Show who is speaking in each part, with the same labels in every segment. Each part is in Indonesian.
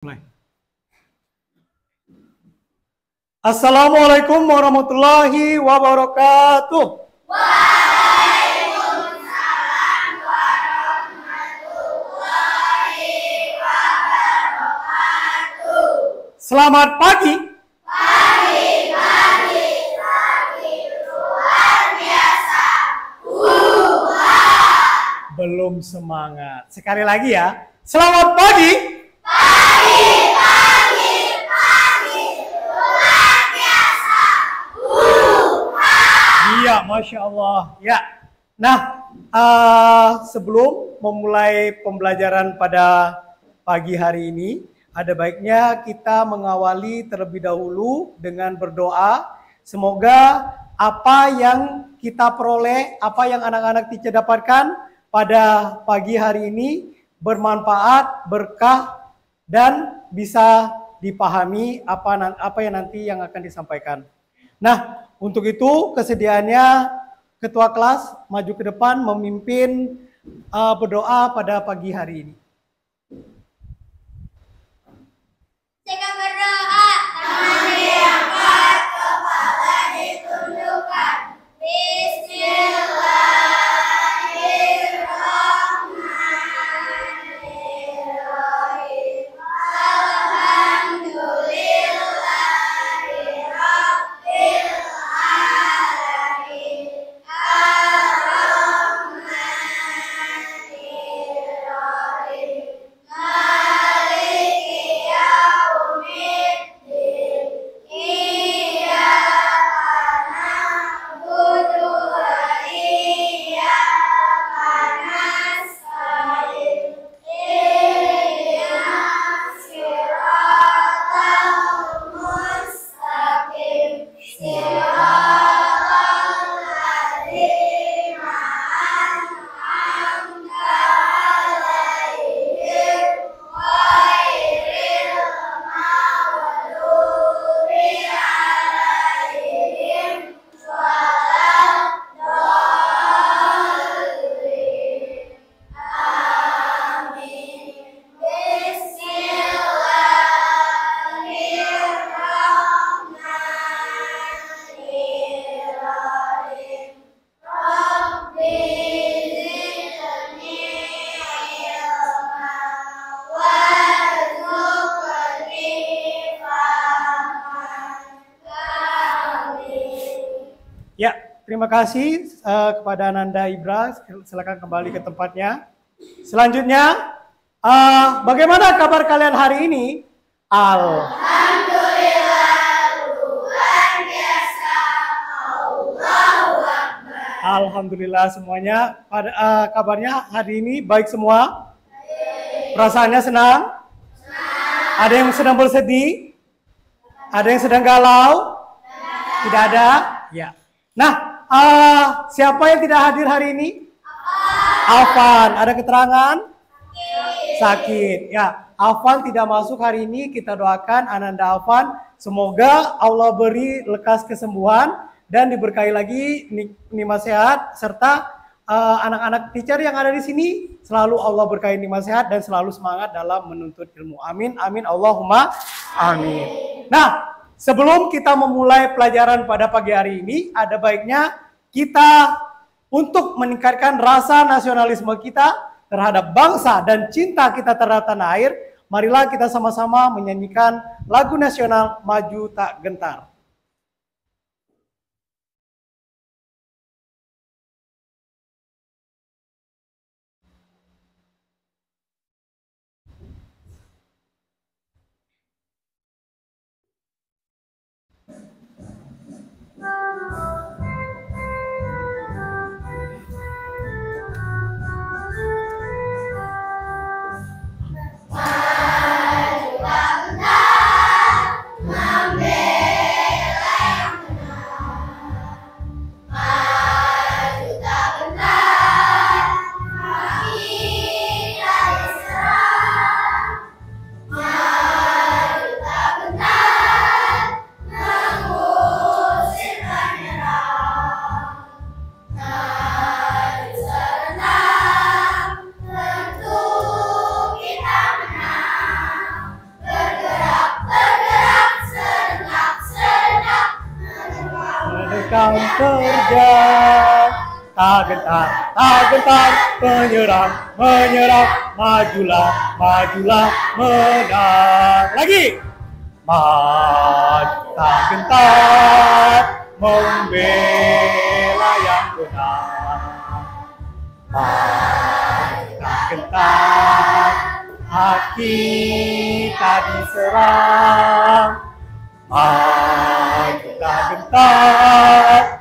Speaker 1: Mulai. Assalamualaikum warahmatullahi wabarakatuh.
Speaker 2: Waalaikumsalam warahmatullahi wabarakatuh.
Speaker 1: Selamat pagi.
Speaker 2: Pagi luar biasa.
Speaker 1: Belum semangat. Sekali lagi ya. Selamat pagi.
Speaker 2: Luar biasa.
Speaker 1: Iya, Masya Allah. Ya. Nah, sebelum memulai pembelajaran pada pagi hari ini, ada baiknya kita mengawali terlebih dahulu dengan berdoa. Semoga apa yang kita peroleh, apa yang anak-anak teacher dapatkan pada pagi hari ini bermanfaat, berkah, dan bisa dipahami apa yang nanti yang akan disampaikan. Nah, untuk itu kesediaannya ketua kelas maju ke depan memimpin berdoa pada pagi hari ini.
Speaker 2: Silakan berdoa. Tangan diangkat, kepala ditundukkan. Bismillahirrahmanirrahim. Alhamdulillahirabbil alamin. Ar-Rahmanirrahim. Maliki yaumiddin. Iyyaka na'budu wa iyyaka nasta'in. Ihdinas siratal mustaqim. Siratal ladzina an'amta 'alaihim ghairil maghdubi 'alaihim waladdallin. Amin. Bismillahirrahmanirrahim. Rabbi zidni ilma warzuqni fahman. Amin.
Speaker 1: Ya, terima kasih kepada Ananda Ibra. Silakan kembali ke tempatnya. Selanjutnya, bagaimana kabar kalian hari ini?
Speaker 2: Alhamdulillah luar biasa. Allahu Akbar.
Speaker 1: Alhamdulillah semuanya. Kabarnya hari ini baik semua. Perasaannya senang? Ada yang sedang bersedih? Ada yang sedang galau? Tidak ada? Ya. Nah, siapa yang tidak hadir hari ini? Afan. Ada keterangan? Sakit. Ya, Afan tidak masuk hari ini. Kita doakan Ananda Afan. Semoga Allah beri lekas kesembuhan dan diberkahi lagi nikmat sehat serta anak-anak teacher yang ada di sini selalu Allah berkahi nikmat sehat dan selalu semangat dalam menuntut ilmu. Amin, amin, Allahumma amin. Nah, sebelum kita memulai pelajaran pada pagi hari ini, ada baiknya kita untuk meningkatkan rasa nasionalisme kita terhadap bangsa dan cinta kita terhadap tanah air, marilah kita sama-sama menyanyikan lagu nasional Maju Tak Gentar.
Speaker 2: Maju tak gentar, membela
Speaker 1: kau terjang. Tak gentar, menyerang, majulah, menang. Lagi. Maju tak gentar, membela yang benar. Maju tak gentar, hati tak diserang. Maju tak gentar,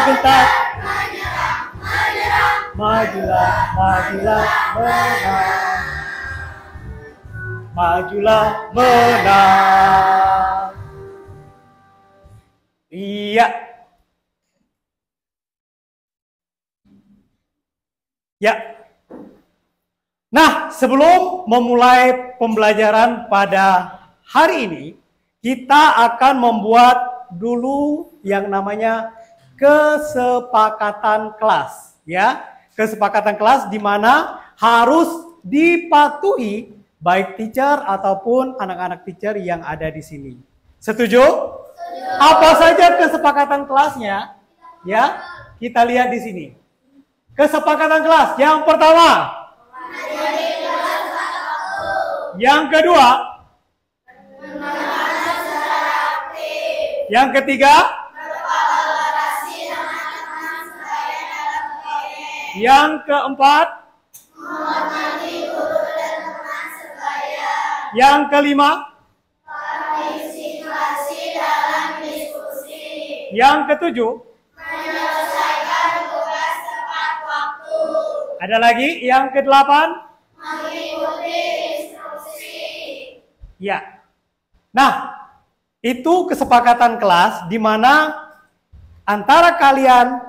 Speaker 1: gentar, majulah, menang. Majulah, menang. Iya. Ya. Nah, sebelum memulai pembelajaran pada hari ini, kita akan membuat dulu yang namanya kesepakatan kelas, ya. Kesepakatan kelas di mana harus dipatuhi baik teacher ataupun anak-anak teacher yang ada di sini. Setuju? Apa saja kesepakatan kelasnya? Ya, kita lihat di sini. Kesepakatan kelas yang pertama. Yang kedua. Yang ketiga. Yang keempat. Yang kelima. Yang ketujuh. Ada lagi yang kedelapan? Mengikuti instruksi. Ya. Nah, itu kesepakatan kelas di mana antara kalian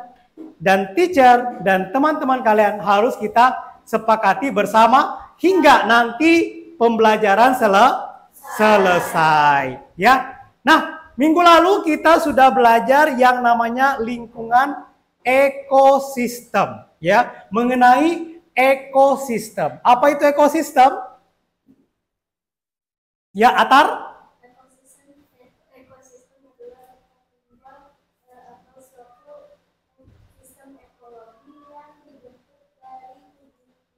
Speaker 1: dan teacher dan teman-teman kalian harus kita sepakati bersama hingga nanti pembelajaran selesai. Ya. Nah, minggu lalu kita sudah belajar yang namanya lingkungan ekosistem. Ya, mengenai ekosistem. Apa itu ekosistem? Ya, Atar?
Speaker 2: Ekosistem adalah atau suatu sistem ekologi yang dibentuk dari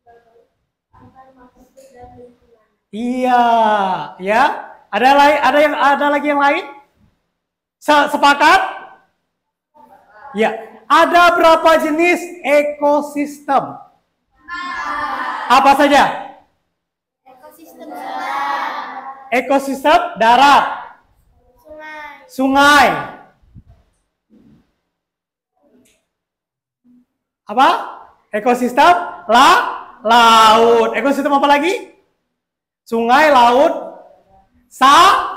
Speaker 2: berbagai antar makhluk dan lingkungan.
Speaker 1: Iya, ya. Ada lagi yang lain? Sepakat? Ya. Ada berapa jenis ekosistem? Apa saja?
Speaker 2: Ekosistem darat.
Speaker 1: Ekosistem darat. Sungai. Apa? Ekosistem laut. Ekosistem apa lagi? Sungai, laut, sawah.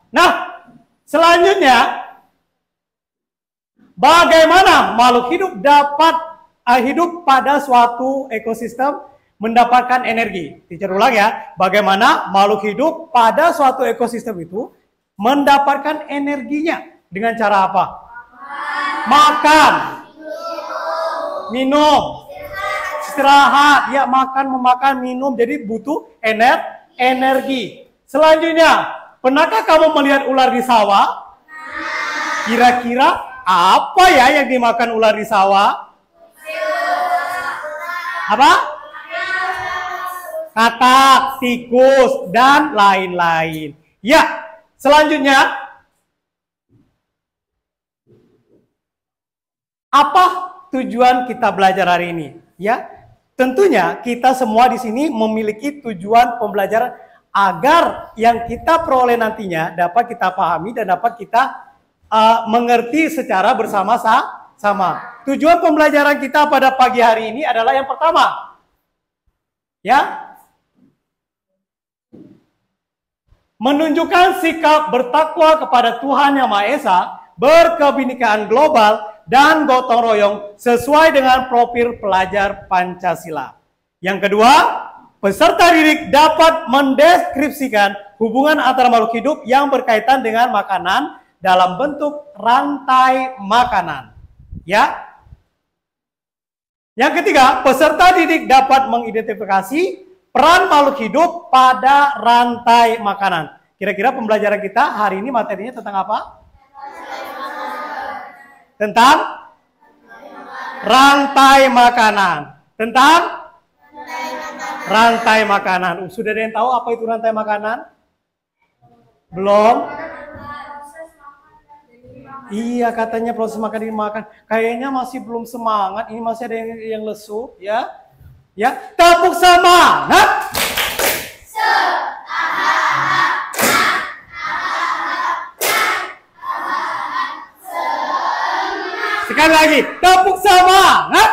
Speaker 1: Nah, selanjutnya bagaimana makhluk hidup dapat hidup pada suatu ekosistem mendapatkan energi? Teacher ulang ya. Bagaimana makhluk hidup pada suatu ekosistem itu mendapatkan energinya? Dengan cara apa? Makan. Minum. Istirahat. Ya, makan, memakan, minum. Jadi butuh energi. Selanjutnya, pernahkah kamu melihat ular di sawah? Kira-kira apa ya yang dimakan ular di sawah? Apa? Katak, tikus, dan lain-lain. Ya, selanjutnya. Apa tujuan kita belajar hari ini? Ya, tentunya kita semua di sini memiliki tujuan pembelajaran agar yang kita peroleh nantinya dapat kita pahami dan dapat kita mengerti secara bersama-sama. Tujuan pembelajaran kita pada pagi hari ini adalah yang pertama, ya, menunjukkan sikap bertakwa kepada Tuhan Yang Maha Esa, berkebinekaan global, dan gotong royong sesuai dengan profil pelajar Pancasila. Yang kedua, Peserta didik dapat mendeskripsikan hubungan antara makhluk hidup yang berkaitan dengan makanan dalam bentuk rantai makanan. Ya. Yang ketiga, peserta didik dapat mengidentifikasi peran makhluk hidup pada rantai makanan. Kira-kira pembelajaran kita hari ini materinya tentang apa? Tentang rantai makanan. Tentang rantai makanan. Sudah ada yang tahu apa itu rantai makanan? Belum? Iya, katanya proses makan ini makan. Kayaknya masih belum semangat. Ini masih ada yang lesu, ya. Ya, tepuk semangat. Sekali lagi, tepuk semangat.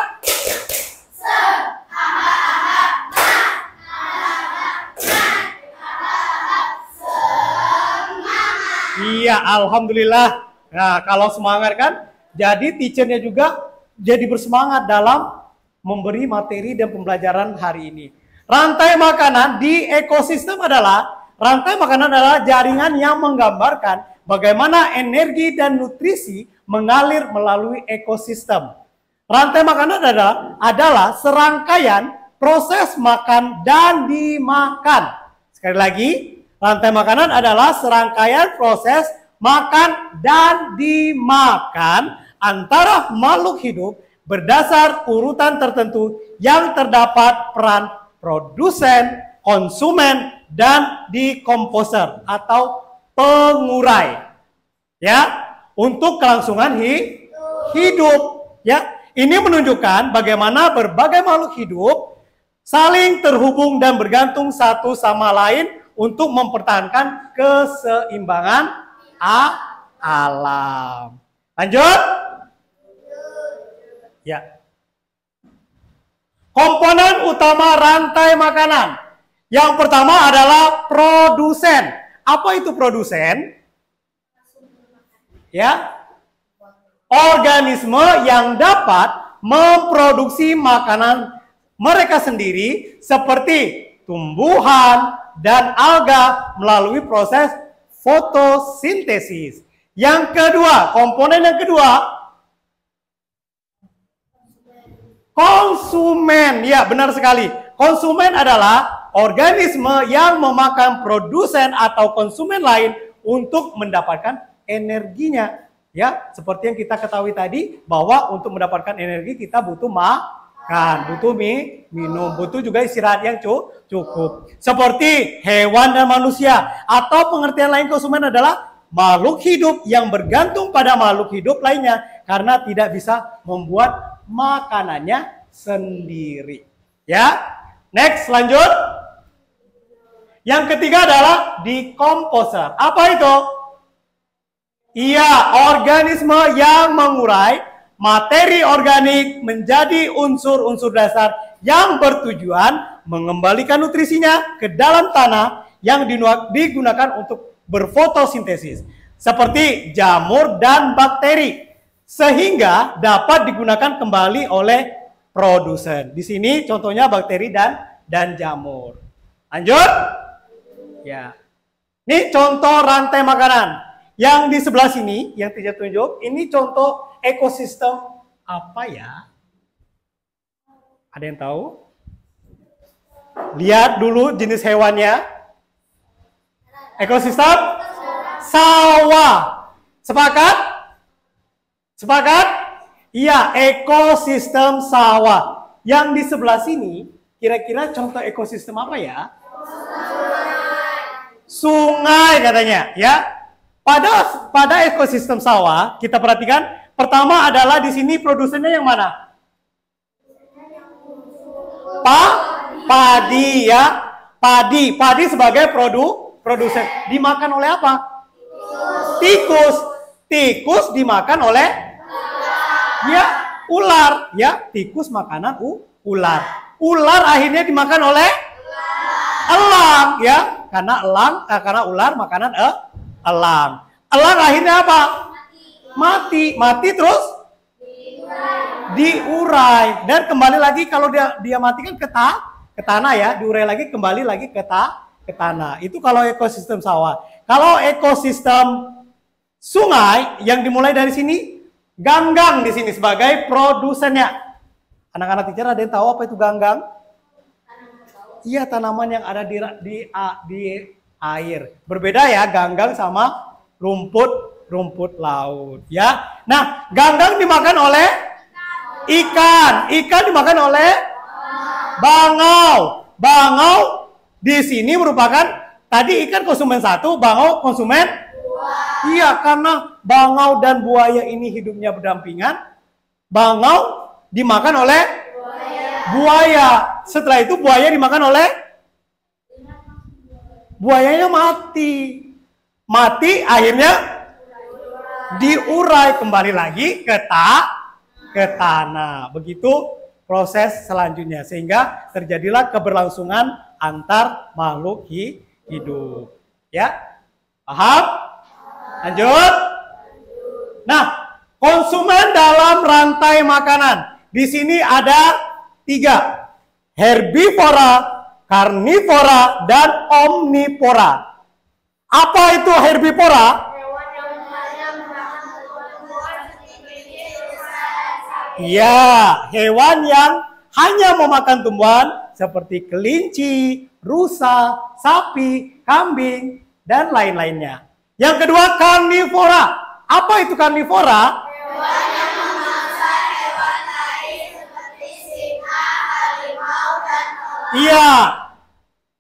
Speaker 1: Iya, alhamdulillah. Nah, kalau semangat kan, jadi teachernya juga jadi bersemangat dalam memberi materi dan pembelajaran hari ini. Rantai makanan di ekosistem adalah jaringan yang menggambarkan bagaimana energi dan nutrisi mengalir melalui ekosistem. Rantai makanan adalah serangkaian proses makan dan dimakan. Sekali lagi, rantai makanan adalah serangkaian proses makan dan dimakan antara makhluk hidup berdasar urutan tertentu yang terdapat peran produsen, konsumen, dan dekomposer atau pengurai. Ya, untuk kelangsungan hidup. Ya, ini menunjukkan bagaimana berbagai makhluk hidup saling terhubung dan bergantung satu sama lain untuk mempertahankan keseimbangan alam. Lanjut. Ya. Komponen utama rantai makanan. Yang pertama adalah produsen. Apa itu produsen? Ya. Organisme yang dapat memproduksi makanan mereka sendiri seperti tumbuhan dan alga melalui proses fotosintesis. Yang kedua, komponen yang kedua, konsumen. Ya, benar sekali. Konsumen adalah organisme yang memakan produsen atau konsumen lain untuk mendapatkan energinya. Ya, seperti yang kita ketahui tadi bahwa untuk mendapatkan energi kita butuh makan, butuh minum, butuh juga istirahat yang cukup. Seperti hewan dan manusia, atau pengertian lain konsumen adalah makhluk hidup yang bergantung pada makhluk hidup lainnya karena tidak bisa membuat makanannya sendiri. Ya, next, lanjut. Yang ketiga adalah dekomposer. Apa itu? Iya, organisme yang mengurai materi organik menjadi unsur-unsur dasar yang bertujuan mengembalikan nutrisinya ke dalam tanah yang digunakan untuk berfotosintesis, seperti jamur dan bakteri, sehingga dapat digunakan kembali oleh produsen. Di sini contohnya bakteri dan jamur. Lanjut. Ya. Ini contoh rantai makanan. Yang di sebelah sini, yang tidak tunjuk, ini contoh ekosistem apa ya? Ada yang tahu? Lihat dulu jenis hewannya. Ekosistem sawah. Sepakat? Sepakat? Iya, ekosistem sawah. Yang di sebelah sini, kira-kira contoh ekosistem apa ya? Sungai katanya, ya. Pada ekosistem sawah, kita perhatikan, pertama adalah di sini produsennya yang mana? Padi, ya. Padi sebagai produsen. Dimakan oleh apa? Tikus. Tikus dimakan oleh ya, ular, ya. Tikus makanan ular. Ular akhirnya dimakan oleh elang, ya. Karena ular makanan elang. Elang akhirnya apa? Mati terus diurai. Dan kembali lagi kalau dia mati kan ke tanah ya, diurai lagi kembali lagi ke tanah. Itu kalau ekosistem sawah. Kalau ekosistem sungai yang dimulai dari sini, ganggang di sini sebagai produsennya. Anak-anak teacher ada yang tahu apa itu ganggang? Iya, tanaman yang ada di air. Berbeda ya ganggang sama rumput laut ya. Nah, ganggang dimakan oleh ikan dimakan oleh bangau. Bangau di sini merupakan tadi ikan konsumen satu, bangau konsumen dua. Iya, karena bangau dan buaya ini hidupnya berdampingan. Bangau dimakan oleh buaya. Setelah itu buaya dimakan oleh buayanya mati. Mati akhirnya diurai kembali lagi ke tanah. Begitu proses selanjutnya sehingga terjadilah keberlangsungan antar makhluk hidup. Ya? Paham? Lanjut. Nah, konsumen dalam rantai makanan. Di sini ada 3. Herbivora, karnivora, dan omnivora. Apa itu herbivora? Iya, hewan yang hanya memakan tumbuhan seperti kelinci, rusa, sapi, kambing, dan lain-lainnya. Yang kedua, karnivora. Apa itu karnivora?
Speaker 2: Hewan yang memangsa hewan lain seperti singa, harimau, dan elang.
Speaker 1: Iya.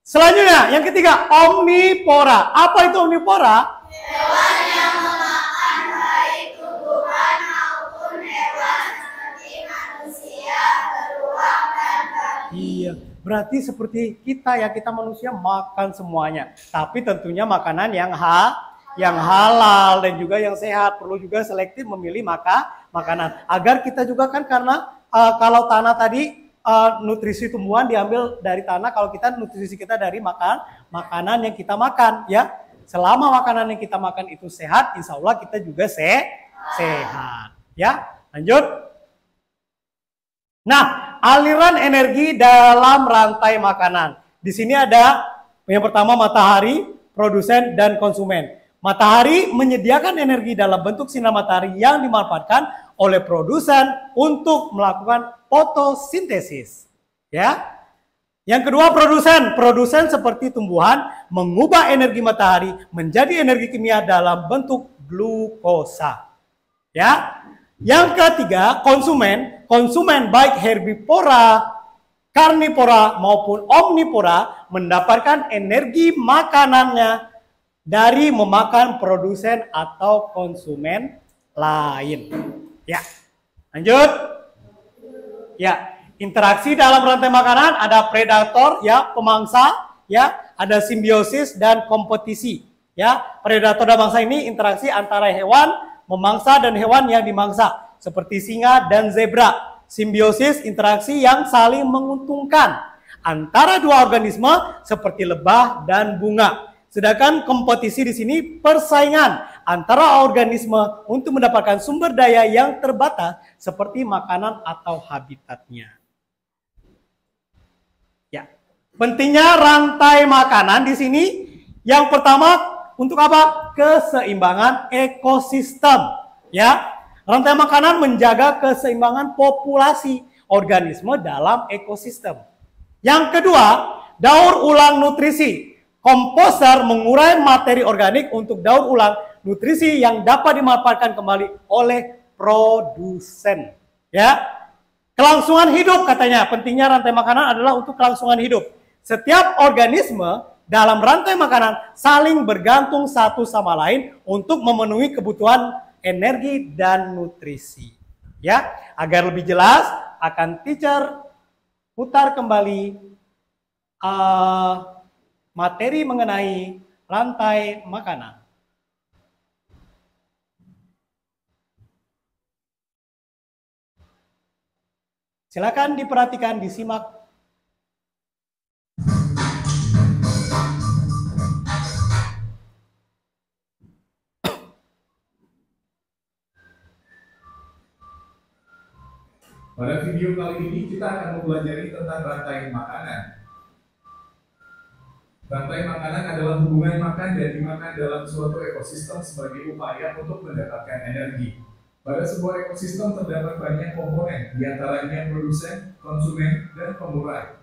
Speaker 1: Selanjutnya, yang ketiga, omnivora. Apa itu omnivora?
Speaker 2: Hewan yang memakan baik tumbuhan maupun hewan seperti manusia, beruang, dan babi.
Speaker 1: Iya, berarti seperti kita ya, kita manusia makan semuanya. Tapi tentunya makanan yang halal dan juga yang sehat. Perlu juga selektif memilih makanan. Agar kita juga kan karena kalau tanah tadi nutrisi tumbuhan diambil dari tanah, kalau kita nutrisi kita dari makanan yang kita makan ya. Selama makanan yang kita makan itu sehat, insya Allah kita juga sehat ya. Lanjut. Nah, aliran energi dalam rantai makanan. Di sini ada yang pertama matahari, produsen, dan konsumen. Matahari menyediakan energi dalam bentuk sinar matahari yang dimanfaatkan oleh produsen untuk melakukan fotosintesis. Ya. Yang kedua produsen. Produsen seperti tumbuhan mengubah energi matahari menjadi energi kimia dalam bentuk glukosa. Ya. Yang ketiga konsumen. Konsumen baik herbivora, karnivora maupun omnivora mendapatkan energi makanannya dari memakan produsen atau konsumen lain. Ya, lanjut. Ya, interaksi dalam rantai makanan ada predator, ya, pemangsa, ya, ada simbiosis dan kompetisi. Ya, predator dan mangsa ini interaksi antara hewan memangsa dan hewan yang dimangsa, seperti singa dan zebra. Simbiosis interaksi yang saling menguntungkan antara dua organisme seperti lebah dan bunga. Sedangkan kompetisi di sini persaingan antara organisme untuk mendapatkan sumber daya yang terbatas seperti makanan atau habitatnya. Ya, pentingnya rantai makanan di sini yang pertama untuk apa? Keseimbangan ekosistem. Ya, rantai makanan menjaga keseimbangan populasi organisme dalam ekosistem. Yang kedua, daur ulang nutrisi. Komposter mengurai materi organik untuk daur ulang nutrisi yang dapat dimanfaatkan kembali oleh produsen. Ya, kelangsungan hidup katanya. Pentingnya rantai makanan adalah untuk kelangsungan hidup. Setiap organisme dalam rantai makanan saling bergantung satu sama lain untuk memenuhi kebutuhan energi dan nutrisi. Ya, agar lebih jelas akan teacher putar kembali materi mengenai rantai makanan. Silakan diperhatikan, disimak.
Speaker 3: Pada video kali ini kita akan mempelajari tentang rantai makanan. Rantai makanan adalah hubungan makan dan dimakan dalam suatu ekosistem sebagai upaya untuk mendapatkan energi. Pada sebuah ekosistem terdapat banyak komponen, diantaranya produsen, konsumen, dan pemurai.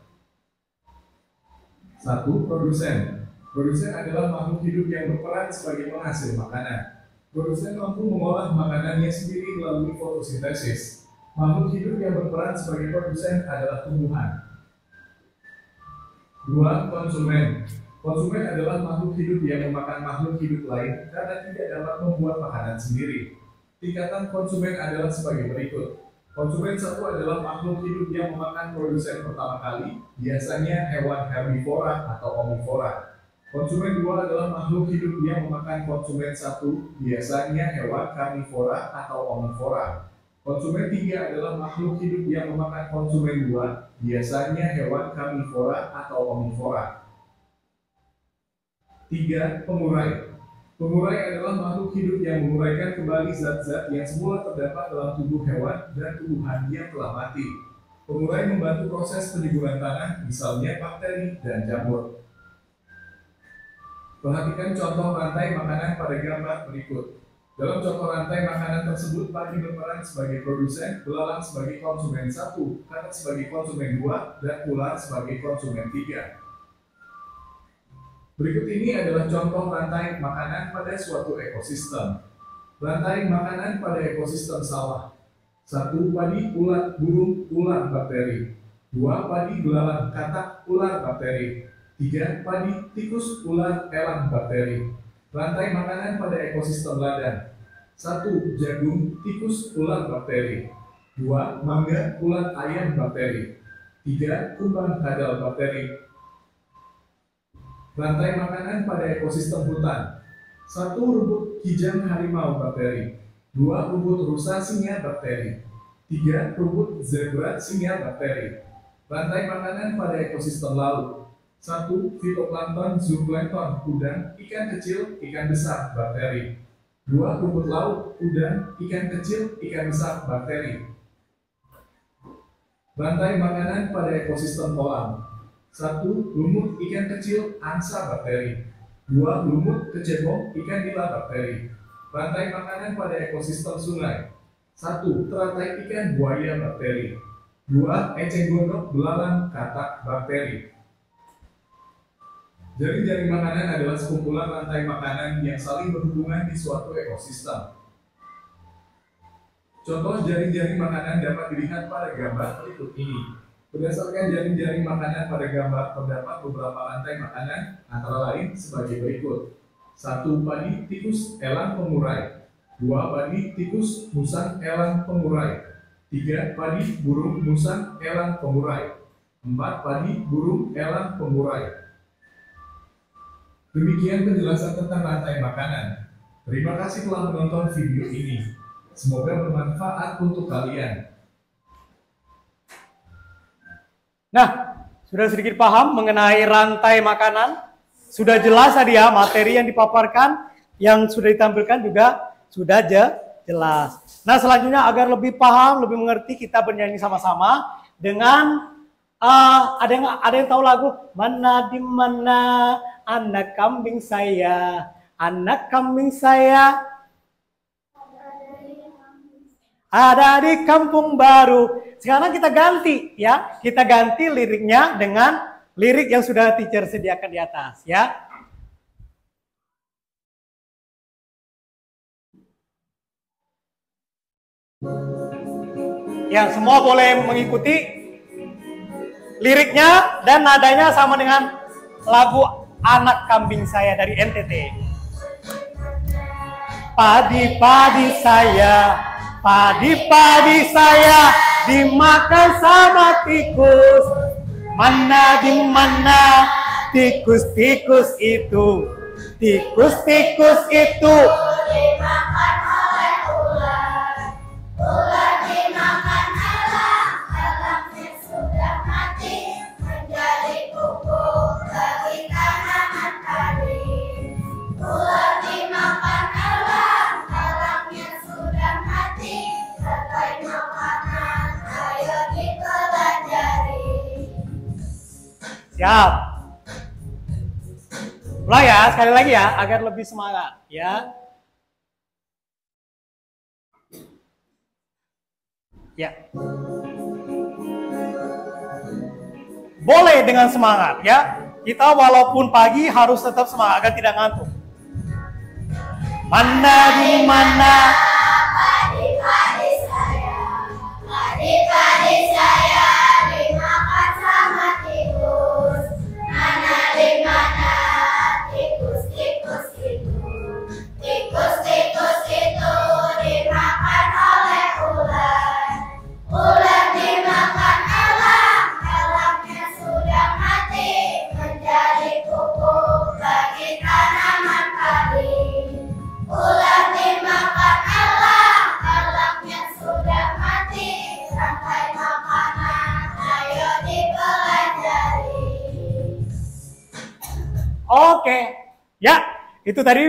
Speaker 3: 1. Produsen. Produsen adalah makhluk hidup yang berperan sebagai penghasil makanan. Produsen mampu mengolah makanannya sendiri melalui fotosintesis. Makhluk hidup yang berperan sebagai produsen adalah tumbuhan. 2. Konsumen. Konsumen adalah makhluk hidup yang memakan makhluk hidup lain karena tidak dapat membuat makanan sendiri. Tingkatan konsumen adalah sebagai berikut. Konsumen 1 adalah makhluk hidup yang memakan produsen pertama kali, biasanya hewan herbivora atau omnivora. Konsumen 2 adalah makhluk hidup yang memakan konsumen 1, biasanya hewan karnivora atau omnivora. Konsumen 3 adalah makhluk hidup yang memakan konsumen 2, biasanya hewan karnivora atau omnivora. 3. Pemurai. Pemurai adalah makhluk hidup yang menguraikan kembali zat-zat yang semula terdapat dalam tubuh hewan dan tumbuhan yang telah mati. Pemurai membantu proses penyuburan tanah, misalnya bakteri dan jamur. Perhatikan contoh rantai makanan pada gambar berikut. Dalam contoh rantai makanan tersebut, padi berperan sebagai produsen, belalang sebagai konsumen 1, katak sebagai konsumen 2, dan ular sebagai konsumen 3. Berikut ini adalah contoh rantai makanan pada suatu ekosistem. Rantai makanan pada ekosistem sawah. 1. Padi, ulat, burung, ular, bakteri. 2. Padi, belalang, katak, ular, bakteri. 3. Padi, tikus, ular, elang, bakteri. Rantai makanan pada ekosistem ladang. 1. Jagung, tikus, ular, bakteri. 2. Mangga, ulat, ayam, bakteri. 3. Kumbang, kadal, bakteri. Rantai makanan pada ekosistem hutan. 1. Rumput kijang harimau, bakteri. 2. Rumput rusa singa, bakteri. 3. Rumput zebra singa, bakteri. Rantai makanan pada ekosistem laut. 1. Fitoplankton, zooplankton, udang, ikan kecil, ikan besar, bakteri. 2. Rumput laut, udang, ikan kecil, ikan besar, bakteri. Rantai makanan pada ekosistem kolam. 1. Lumut ikan kecil, angsa, bakteri. 2. Lumut kecebong, ikan nila, bakteri. Rantai makanan pada ekosistem sungai. 1. Teratai ikan buaya, bakteri. 2. Eceng gondok, belalang, katak, bakteri. Jaring-jaring makanan adalah sekumpulan rantai makanan yang saling berhubungan di suatu ekosistem. Contoh jaring-jaring makanan dapat dilihat pada gambar berikut ini. Berdasarkan jaring-jaring makanan pada gambar, terdapat beberapa rantai makanan, antara lain sebagai berikut. 1. Padi, tikus, elang, pemurai. 2. Padi, tikus, musang, elang, pemurai. 3. Padi, burung, musang, elang, pemurai. 4. Padi, burung, elang, pemurai. Demikian penjelasan tentang rantai makanan. Terima kasih telah menonton video ini. Semoga bermanfaat untuk kalian.
Speaker 1: Nah, sudah sedikit paham mengenai rantai makanan. Sudah jelas tadi ya, materi yang dipaparkan, yang sudah ditampilkan juga sudah jelas. Nah, selanjutnya agar lebih paham, lebih mengerti, kita bernyanyi sama-sama dengan ada yang tahu lagu Mana di mana anak kambing saya, anak kambing saya ada di kampung baru. Sekarang kita ganti ya, kita ganti liriknya dengan lirik yang sudah teacher sediakan di atas ya. Ya, semua boleh mengikuti liriknya dan nadanya sama dengan lagu Anak Kambing Saya dari NTT. Padi-padi saya, padi-padi saya dimakan sama tikus. Mana di mana tikus-tikus itu, tikus-tikus itu
Speaker 2: Dimakan oleh ular, ular dimakan elang, elangnya sudah mati menjadi pupuk bagi tanaman padi. Ular dimakan elang, elangnya sudah mati sebagai makanan, ayo dipelajari.
Speaker 1: siap. Ulang ya, sekali lagi ya, agar lebih semangat ya. Ya. Boleh dengan semangat ya. Kita walaupun pagi harus tetap semangat agar tidak ngantuk. Mana di mana
Speaker 2: Padi-padi saya dimakan sama tikus. Mana di mana tikus itu. Tikus itu dimakan oleh ular. Ular dimakan elang. Elangnya sudah mati menjadi pupuk bagi tanaman padi. Ular dimakan elang, elangnya sudah mati, rantai makanan, ayo dipelajari.
Speaker 1: Oke, ya itu tadi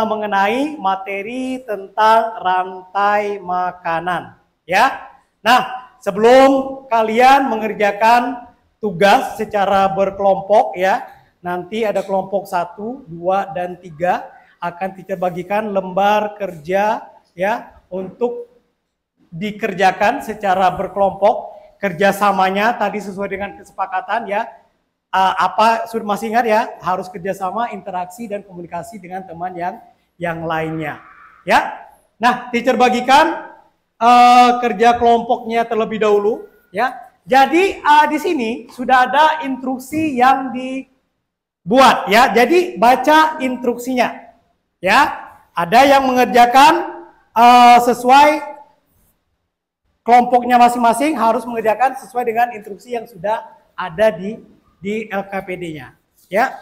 Speaker 1: mengenai materi tentang rantai makanan, ya. Nah, sebelum kalian mengerjakan tugas secara berkelompok, ya, nanti ada kelompok 1, 2, dan 3 akan kita bagikan lembar kerja, ya, untuk dikerjakan secara berkelompok. Kerjasamanya tadi sesuai dengan kesepakatan, ya. Apa sudah masih ingat ya, harus kerjasama, interaksi dan komunikasi dengan teman yang lainnya, ya. Nah, teacher bagikan kerja kelompoknya terlebih dahulu, ya. Jadi di sini sudah ada instruksi yang dibuat, ya. Jadi baca instruksinya, ya. Ada yang mengerjakan sesuai kelompoknya masing-masing, harus mengerjakan sesuai dengan instruksi yang sudah ada di LKPD-nya, ya.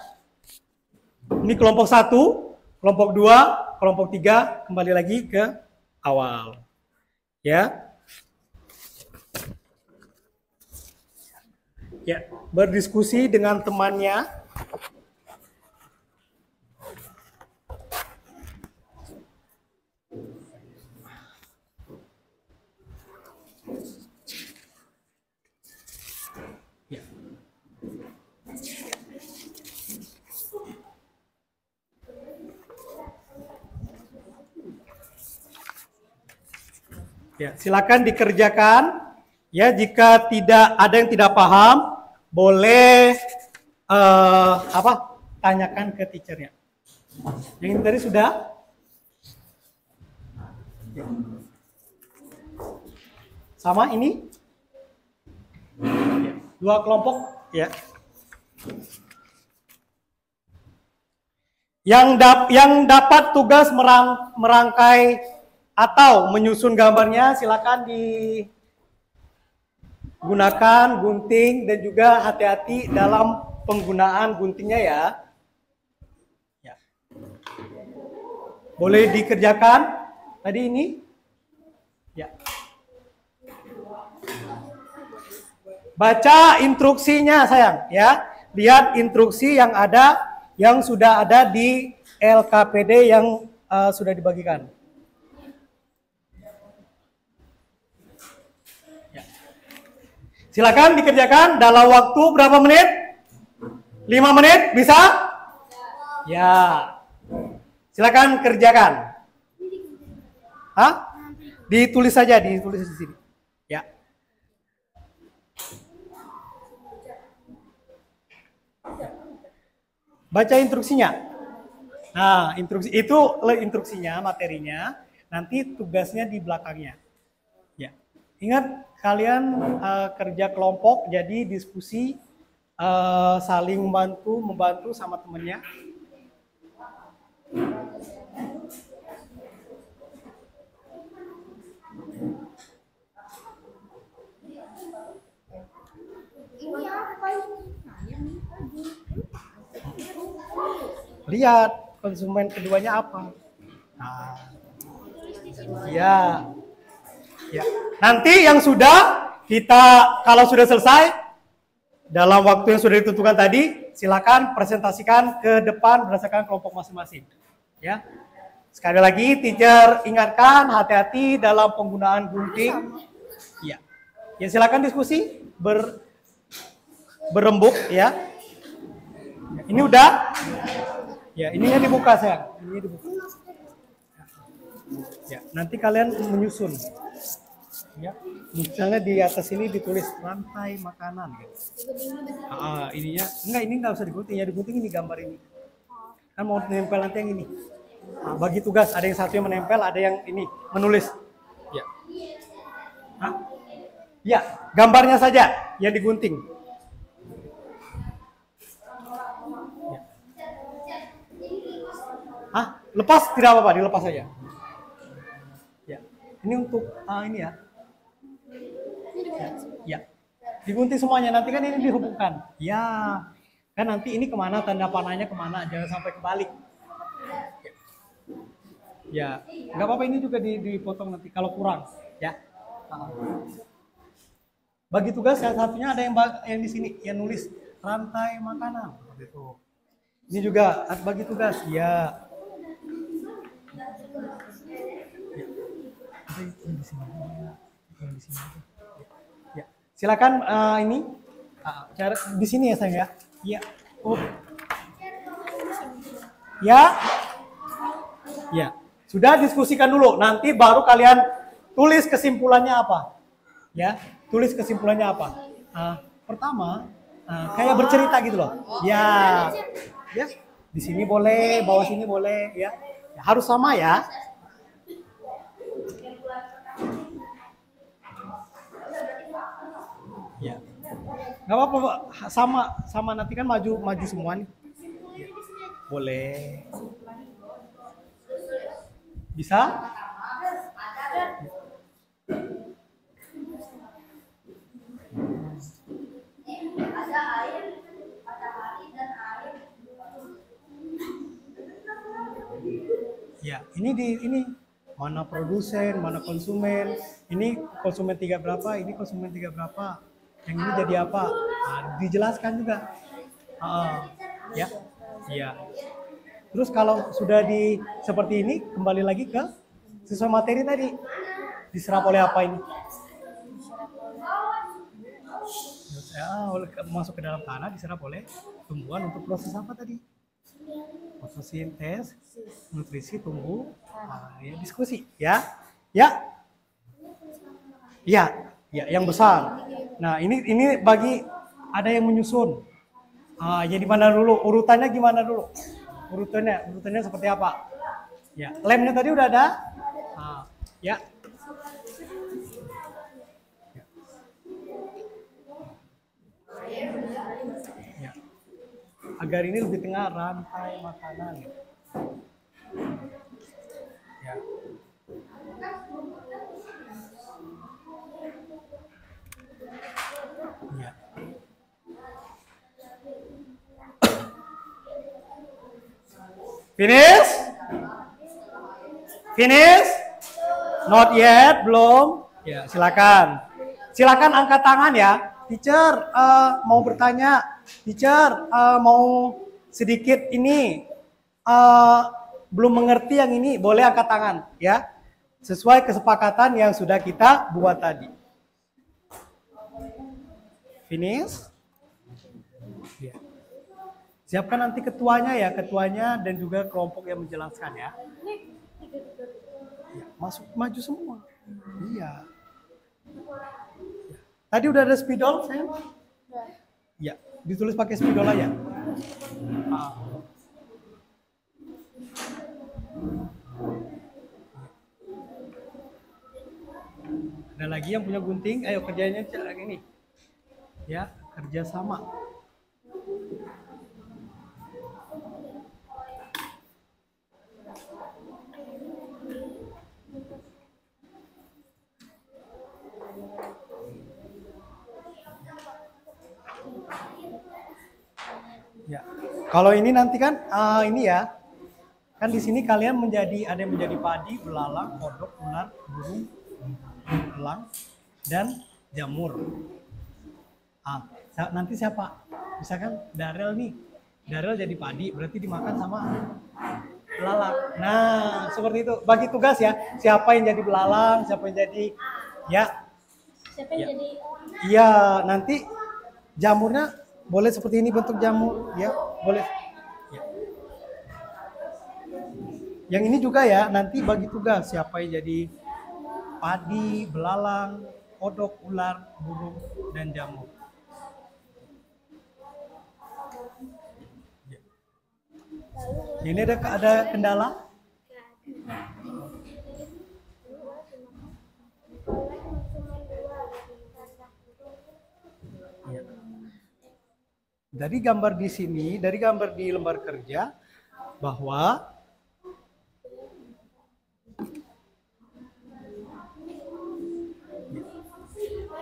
Speaker 1: Ini kelompok 1, kelompok 2, kelompok 3 kembali lagi ke awal, ya. Ya, berdiskusi dengan temannya. Ya, silakan dikerjakan. Ya, jika tidak ada yang tidak paham, boleh tanyakan ke teachernya. Yang ini tadi sudah. Ya. Sama ini. Ya, 2 kelompok, ya. Yang dapat tugas merangkai atau menyusun gambarnya, silakan digunakan gunting dan juga hati-hati dalam penggunaan guntingnya, ya. Ya. Boleh dikerjakan tadi ini, ya. Baca instruksinya, sayang, ya. Lihat instruksi yang ada, yang sudah ada di LKPD yang sudah dibagikan. Silakan dikerjakan dalam waktu berapa menit? 5 menit, bisa? Ya. Silakan kerjakan. Hah? Ditulis saja, ditulis di sini. Ya. Baca instruksinya. Nah, instruksinya, materinya, nanti tugasnya di belakangnya. Ya. Ingat, kalian kerja kelompok, jadi diskusi, saling membantu sama temennya.
Speaker 2: Ini apa ini?
Speaker 1: Lihat konsumen keduanya apa. Nah, ya. Ya. Nanti yang sudah kalau sudah selesai dalam waktu yang sudah ditentukan tadi, silakan presentasikan ke depan berdasarkan kelompok masing-masing. Ya. Sekali lagi, teacher ingatkan hati-hati dalam penggunaan gunting. Ya. Ya, silakan diskusi berembuk, ya. Ini udah. Ya, ininya dibuka sayang. Ini dibuka. Ya, nanti kalian menyusun. Ya, misalnya di atas ini ditulis rantai makanan. Gitu. Ininya enggak, ini nggak usah digunting. Ya digunting ini gambar ini. Kan mau nempel nanti yang ini. Nah, bagi tugas ada yang satu yang menempel, ada yang ini menulis. Ya. Hah? Ya, gambarnya saja yang digunting. Ya. Hah? Lepas tidak apa-apa, dilepas saja. Ya. Ini untuk ini ya. Ya. Digunting semuanya, nanti kan ini dihubungkan. Ya. Kan nanti ini kemana, tanda panahnya kemana, jangan sampai kebalik. Ya, nggak apa-apa, ini juga dipotong nanti kalau kurang. Ya. Bagi tugas salah satunya ada yang di sini yang nulis rantai makanan gitu. Ini juga bagi tugas ya. Ya. Silakan ini cara di sini ya sayang ya. Ya. Oh. Ya. Ya. Sudah diskusikan dulu, nanti baru kalian tulis kesimpulannya apa. Ya, tulis kesimpulannya apa. Pertama, kayak bercerita gitu loh. Ya, ya, di sini boleh, bawah sini boleh, ya. Ya, harus sama ya. Ya, nggak apa-apa, sama nanti kan maju semua nih. Ya. Boleh. Bisa? Ya, ini mana produsen, mana konsumen. Ini konsumen 3 berapa, ini konsumen 3 berapa. Yang ini jadi apa? Dijelaskan juga. Ya. Ya. Terus kalau sudah seperti ini, kembali lagi ke sesuai materi tadi. Diserap oleh apa ini? Masuk ke dalam tanah, diserap oleh tumbuhan untuk proses apa tadi? Fotosintes, nutrisi tumbuh, ya, diskusi, ya, ya, ya, ya, yang besar. Nah, ini bagi ada yang menyusun. Jadi mana dulu? Urutannya gimana dulu? Urutannya seperti apa? Ya, lemnya tadi udah ada. Ya. Ya. Agar ini lebih tengah rantai makanan. Ya. Ya. Finish? Finish? Not yet, belum. Ya, silakan. Silakan angkat tangan ya. Teacher, mau bertanya. Teacher, mau sedikit ini. Belum mengerti yang ini, boleh angkat tangan ya. Sesuai kesepakatan yang sudah kita buat tadi. Finish? Ya. Siapkan nanti ketuanya dan juga kelompok yang menjelaskan ya. Ya, maju semua. Iya. Ya. Tadi udah ada spidol, sayang? Ya, ditulis pakai spidol aja. Ada lagi yang punya gunting? Ayo kerjanya ini. Ya, kerja sama. Ya, kalau ini nanti kan ini ya, kan di sini kalian ada yang menjadi padi, belalang, kodok, ular, burung, elang, dan jamur. Nanti siapa? Misalkan Darel nih, Darel jadi padi, berarti dimakan sama belalang. Nah, seperti itu. Bagi tugas ya, siapa yang jadi belalang, siapa yang jadi
Speaker 2: Siapa yang jadi
Speaker 1: Iya, nanti jamurnya boleh seperti ini bentuk jamur, ya boleh. Ya. Yang ini juga ya, nanti bagi tugas siapa yang jadi padi, belalang, kodok, ular, burung, dan jamur. Ini ada kendala? Ya. Dari gambar di sini, dari gambar di lembar kerja, bahwa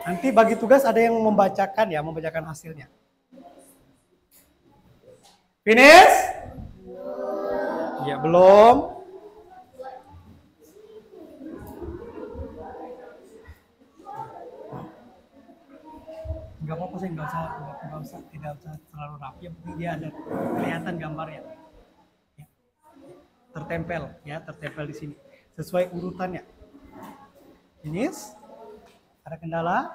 Speaker 1: nanti bagi tugas ada yang membacakan ya, membacakan hasilnya. Finish? Ya, belum. Enggak apa-apa sih, tidak usah terlalu rapi, yang penting dia ada kelihatan gambarnya. Ya. Tertempel di sini sesuai urutannya. Finish? Ada kendala?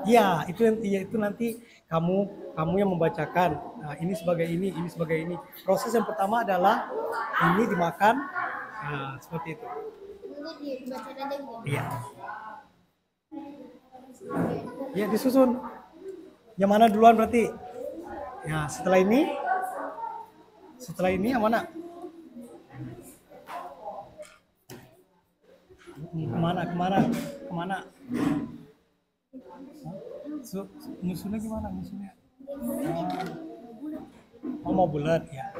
Speaker 1: Iya, itu nanti kamu yang membacakan. Nah, ini sebagai ini sebagai ini. Proses yang pertama adalah ini dimakan. Nah, seperti itu. Iya. Ya, disusun. Yang mana duluan berarti? Ya, setelah ini yang mana? Kemana? Musuhnya gimana musuhnya? Mau bulat ya.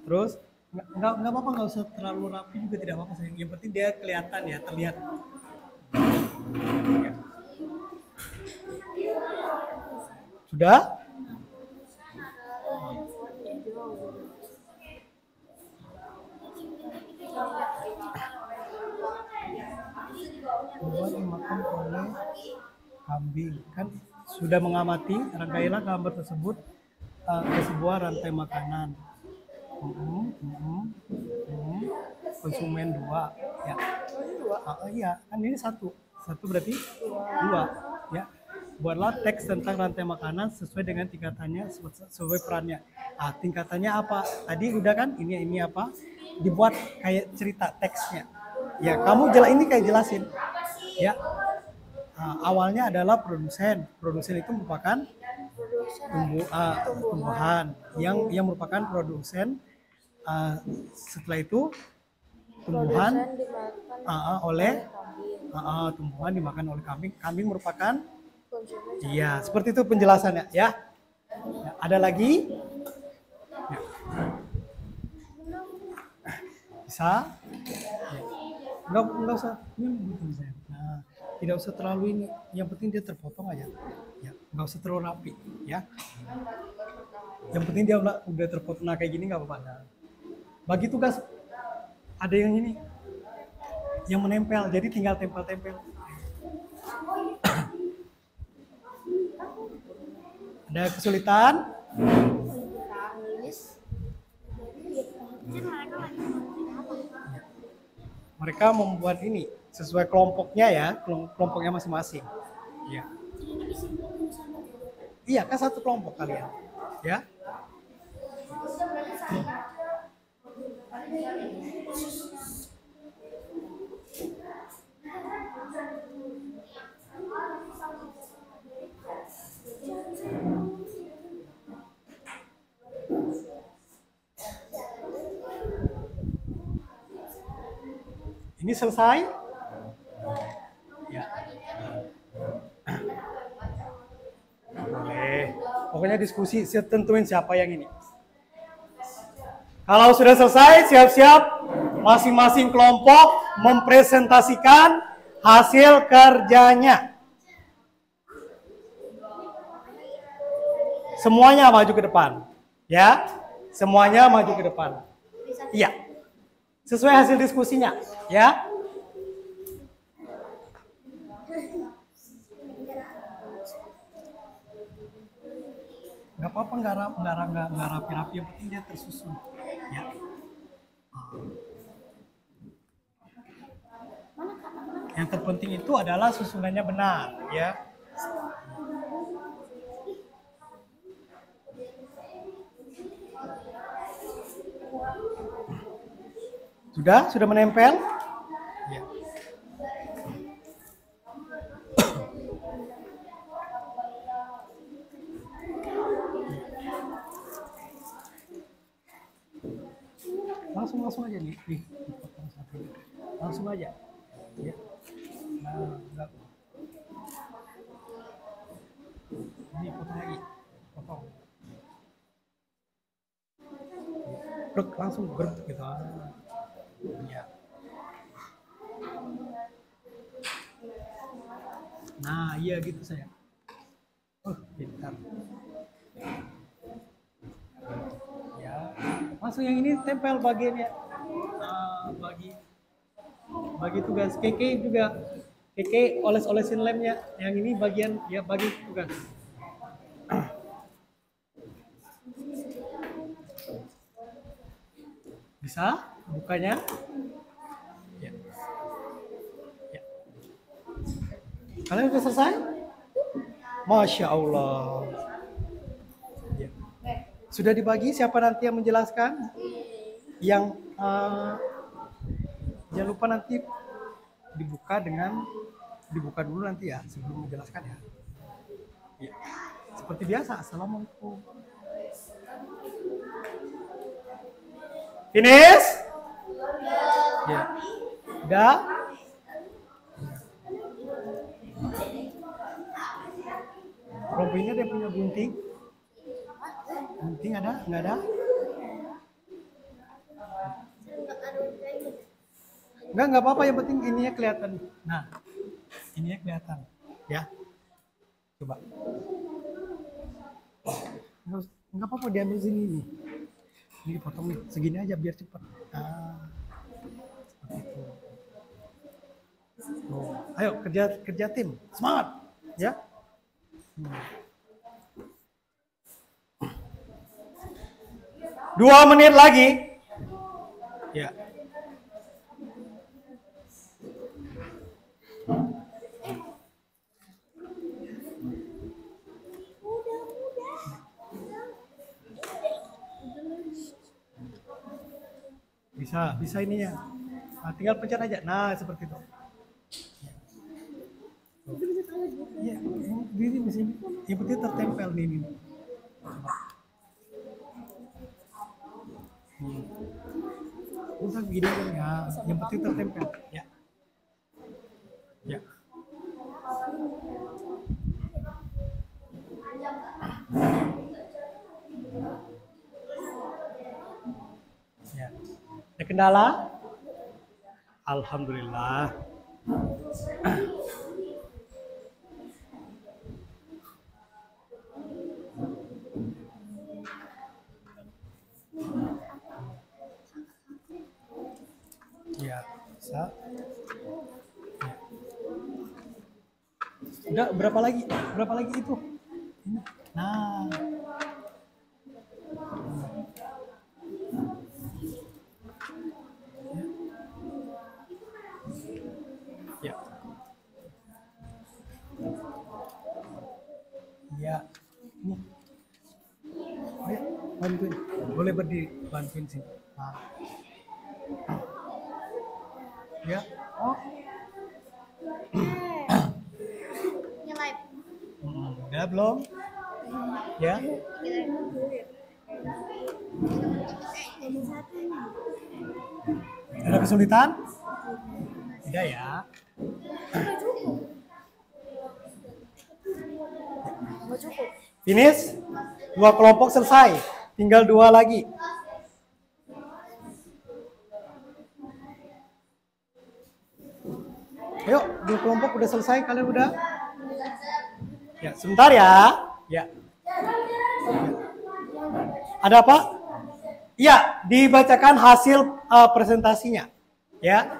Speaker 1: Terus nggak apa-apa, nggak usah terlalu rapi juga, tidak apa-apa. Yang penting dia kelihatan ya, terlihat. Ya. Sudah? Buah dimakan oleh kambing. Kan sudah mengamati, rangkailah gambar tersebut ke sebuah rantai makanan. Konsumen 2 ya. Iya, kan ini satu berarti 2 ya. Buatlah teks tentang rantai makanan sesuai dengan tingkatannya, sesuai perannya. Tingkatannya apa? Tadi udah kan, ini apa? Dibuat kayak cerita teksnya. Ya, kamu ini kayak jelasin. Ya, awalnya adalah produsen. Produsen itu merupakan tumbuhan yang merupakan produsen. Setelah itu tumbuhan tumbuhan dimakan oleh kambing. Kambing merupakan iya, seperti itu penjelasannya ya. Ada lagi? Ya. Bisa? Ya. Enggak usah. Nah, tidak usah terlalu ini. Yang penting dia terpotong aja. Ya, enggak usah terlalu rapi ya. Yang penting dia udah terpotong kayak gini, enggak apa-apa. Nah, bagi tugas ada yang ini yang menempel, jadi tinggal tempel-tempel. Ada kesulitan? Mereka membuat ini sesuai kelompoknya ya, kelompoknya masing-masing. Ya. Iya, kan satu kelompok kalian. Ya. Ini selesai? Ya. Boleh. Pokoknya diskusi, tentuin siapa yang ini. Kalau sudah selesai, siap-siap masing-masing kelompok mempresentasikan hasil kerjanya. Semuanya maju ke depan. Ya, semuanya maju ke depan. Iya. Sesuai hasil diskusinya, ya. Nggak apa-apa, nggak rapi-rapi, yang penting dia tersusun, ya. Yang terpenting itu adalah susunannya benar, ya. Sudah menempel? Ya. Langsung aja nih. Langsung aja. Ya. Nah, enggak. Ini potong lagi. Potong. Langsung berut gitu. Ya. Nah, iya gitu saya. Pintar. Ya, langsung yang ini tempel bagiannya. Bagi tugas. Keke juga. Keke oles-olesin lemnya. Yang ini bagian ya bagi tugas. Bisa bukanya? Ya. Ya. Kalian sudah selesai? Masya Allah. Ya. Sudah dibagi, siapa nanti yang menjelaskan? Yang jangan lupa nanti dibuka dulu nanti ya sebelum menjelaskan ya. Ya. Seperti biasa, assalamualaikum. Finish? Ya. Udah? Kelompok ini ada yang punya gunting? Gunting ada? Nggak ada? Nggak apa-apa, yang penting ininya kelihatan. Nah, ininya kelihatan. Ya. Coba. Nggak apa-apa, diambil sini nih. Ini dipotong nih, segini aja biar cepat. Seperti itu. Ayo kerja tim, semangat, ya. 2 menit lagi. Ya. Bisa ininya. Nah, tinggal pencet aja. Nah, seperti itu. Iya, ini di sini. Yang penting tertempel nih ini. Coba. Udah begini kan ya. Yang penting tertempel. Ya. Ya. Ya. Ada kendala? Alhamdulillah. Ya, bisa. Ya. Udah berapa lagi? Berapa lagi itu? Nah. Ya. Ya. Nih. Ayo, bantuin. Boleh berdiri, bantuin sini. Nah. Ya. Oh. Udah belum? Ya. Ada kesulitan? Tidak ya. Finish. 2 kelompok selesai. Tinggal 2 lagi. Ayo, 2 kelompok udah selesai. Kalian udah? Ya, sebentar ya. Ya. Ada apa? Iya, dibacakan hasil presentasinya. Ya.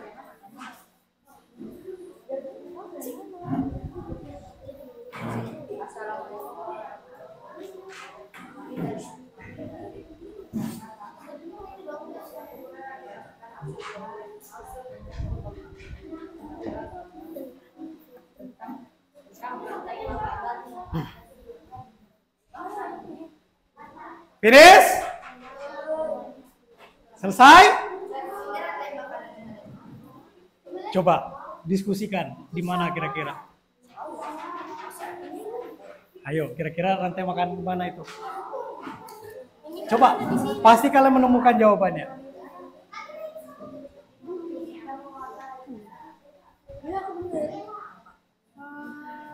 Speaker 1: Finish? Selesai? Coba diskusikan di mana kira-kira. Ayo, kira-kira rantai makan di mana itu? Coba, pasti kalian menemukan jawabannya.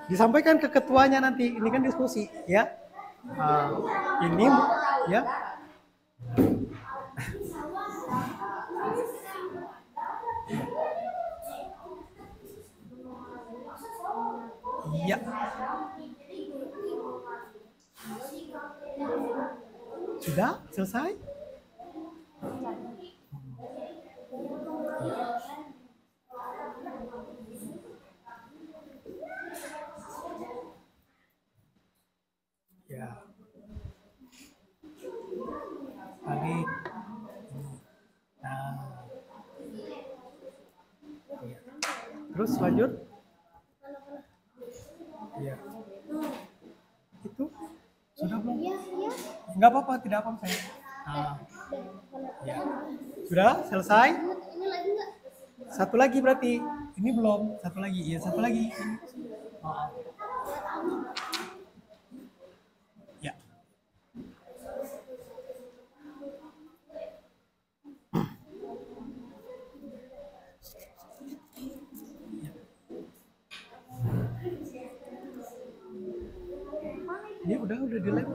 Speaker 1: Disampaikan ke ketuanya nanti. Ini kan diskusi, ya. Ini, ya. Iya. Sudah selesai? Ya. Balik. Nah. Ya. Terus lanjut. Ya. Itu sudah belum? Enggak apa-apa, tidak apa-apa saya. Nah. Ya. Sudah selesai? Satu lagi berarti. Ini belum, satu lagi. Iya, satu lagi. Oh. Ya. Ini udah di lab.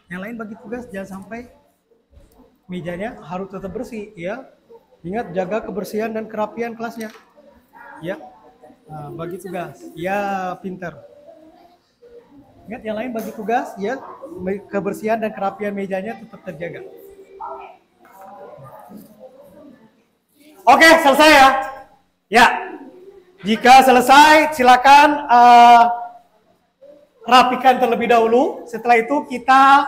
Speaker 1: Yang lain bagi tugas jangan sampai mejanya harus tetap bersih ya. Ingat jaga kebersihan dan kerapian kelasnya. Ya. Nah, bagi tugas. Ya, pinter. Ingat yang lain bagi tugas ya, kebersihan dan kerapian mejanya tetap terjaga. Oke, selesai ya. Ya. Jika selesai, silakan rapikan terlebih dahulu. Setelah itu kita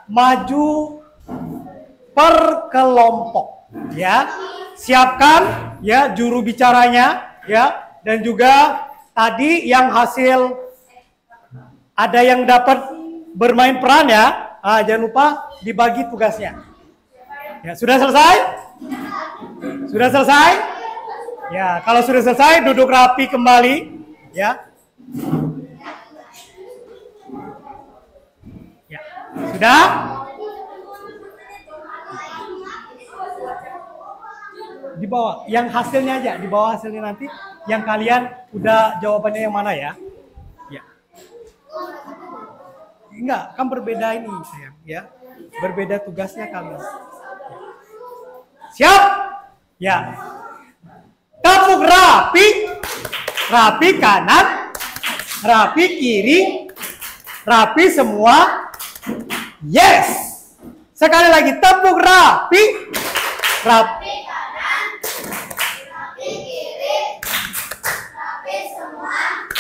Speaker 1: maju per kelompok, ya. Siapkan ya juru bicaranya, ya. Dan juga tadi yang hasil ada yang dapat bermain peran ya. Jangan lupa dibagi tugasnya. Ya, sudah selesai? Sudah selesai? Ya, kalau sudah selesai duduk rapi kembali, ya. Ya, sudah? Di bawah, yang hasilnya aja, di bawah hasilnya nanti, yang kalian udah jawabannya yang mana ya? Ya. Enggak, kan berbeda ini, sayang, ya. Berbeda tugasnya kalian. Siap? Ya. Tepuk rapi, rapi kanan, rapi kiri, rapi semua. Yes. Sekali lagi tepuk rapi, rapi
Speaker 2: kanan, rapi kiri, rapi semua.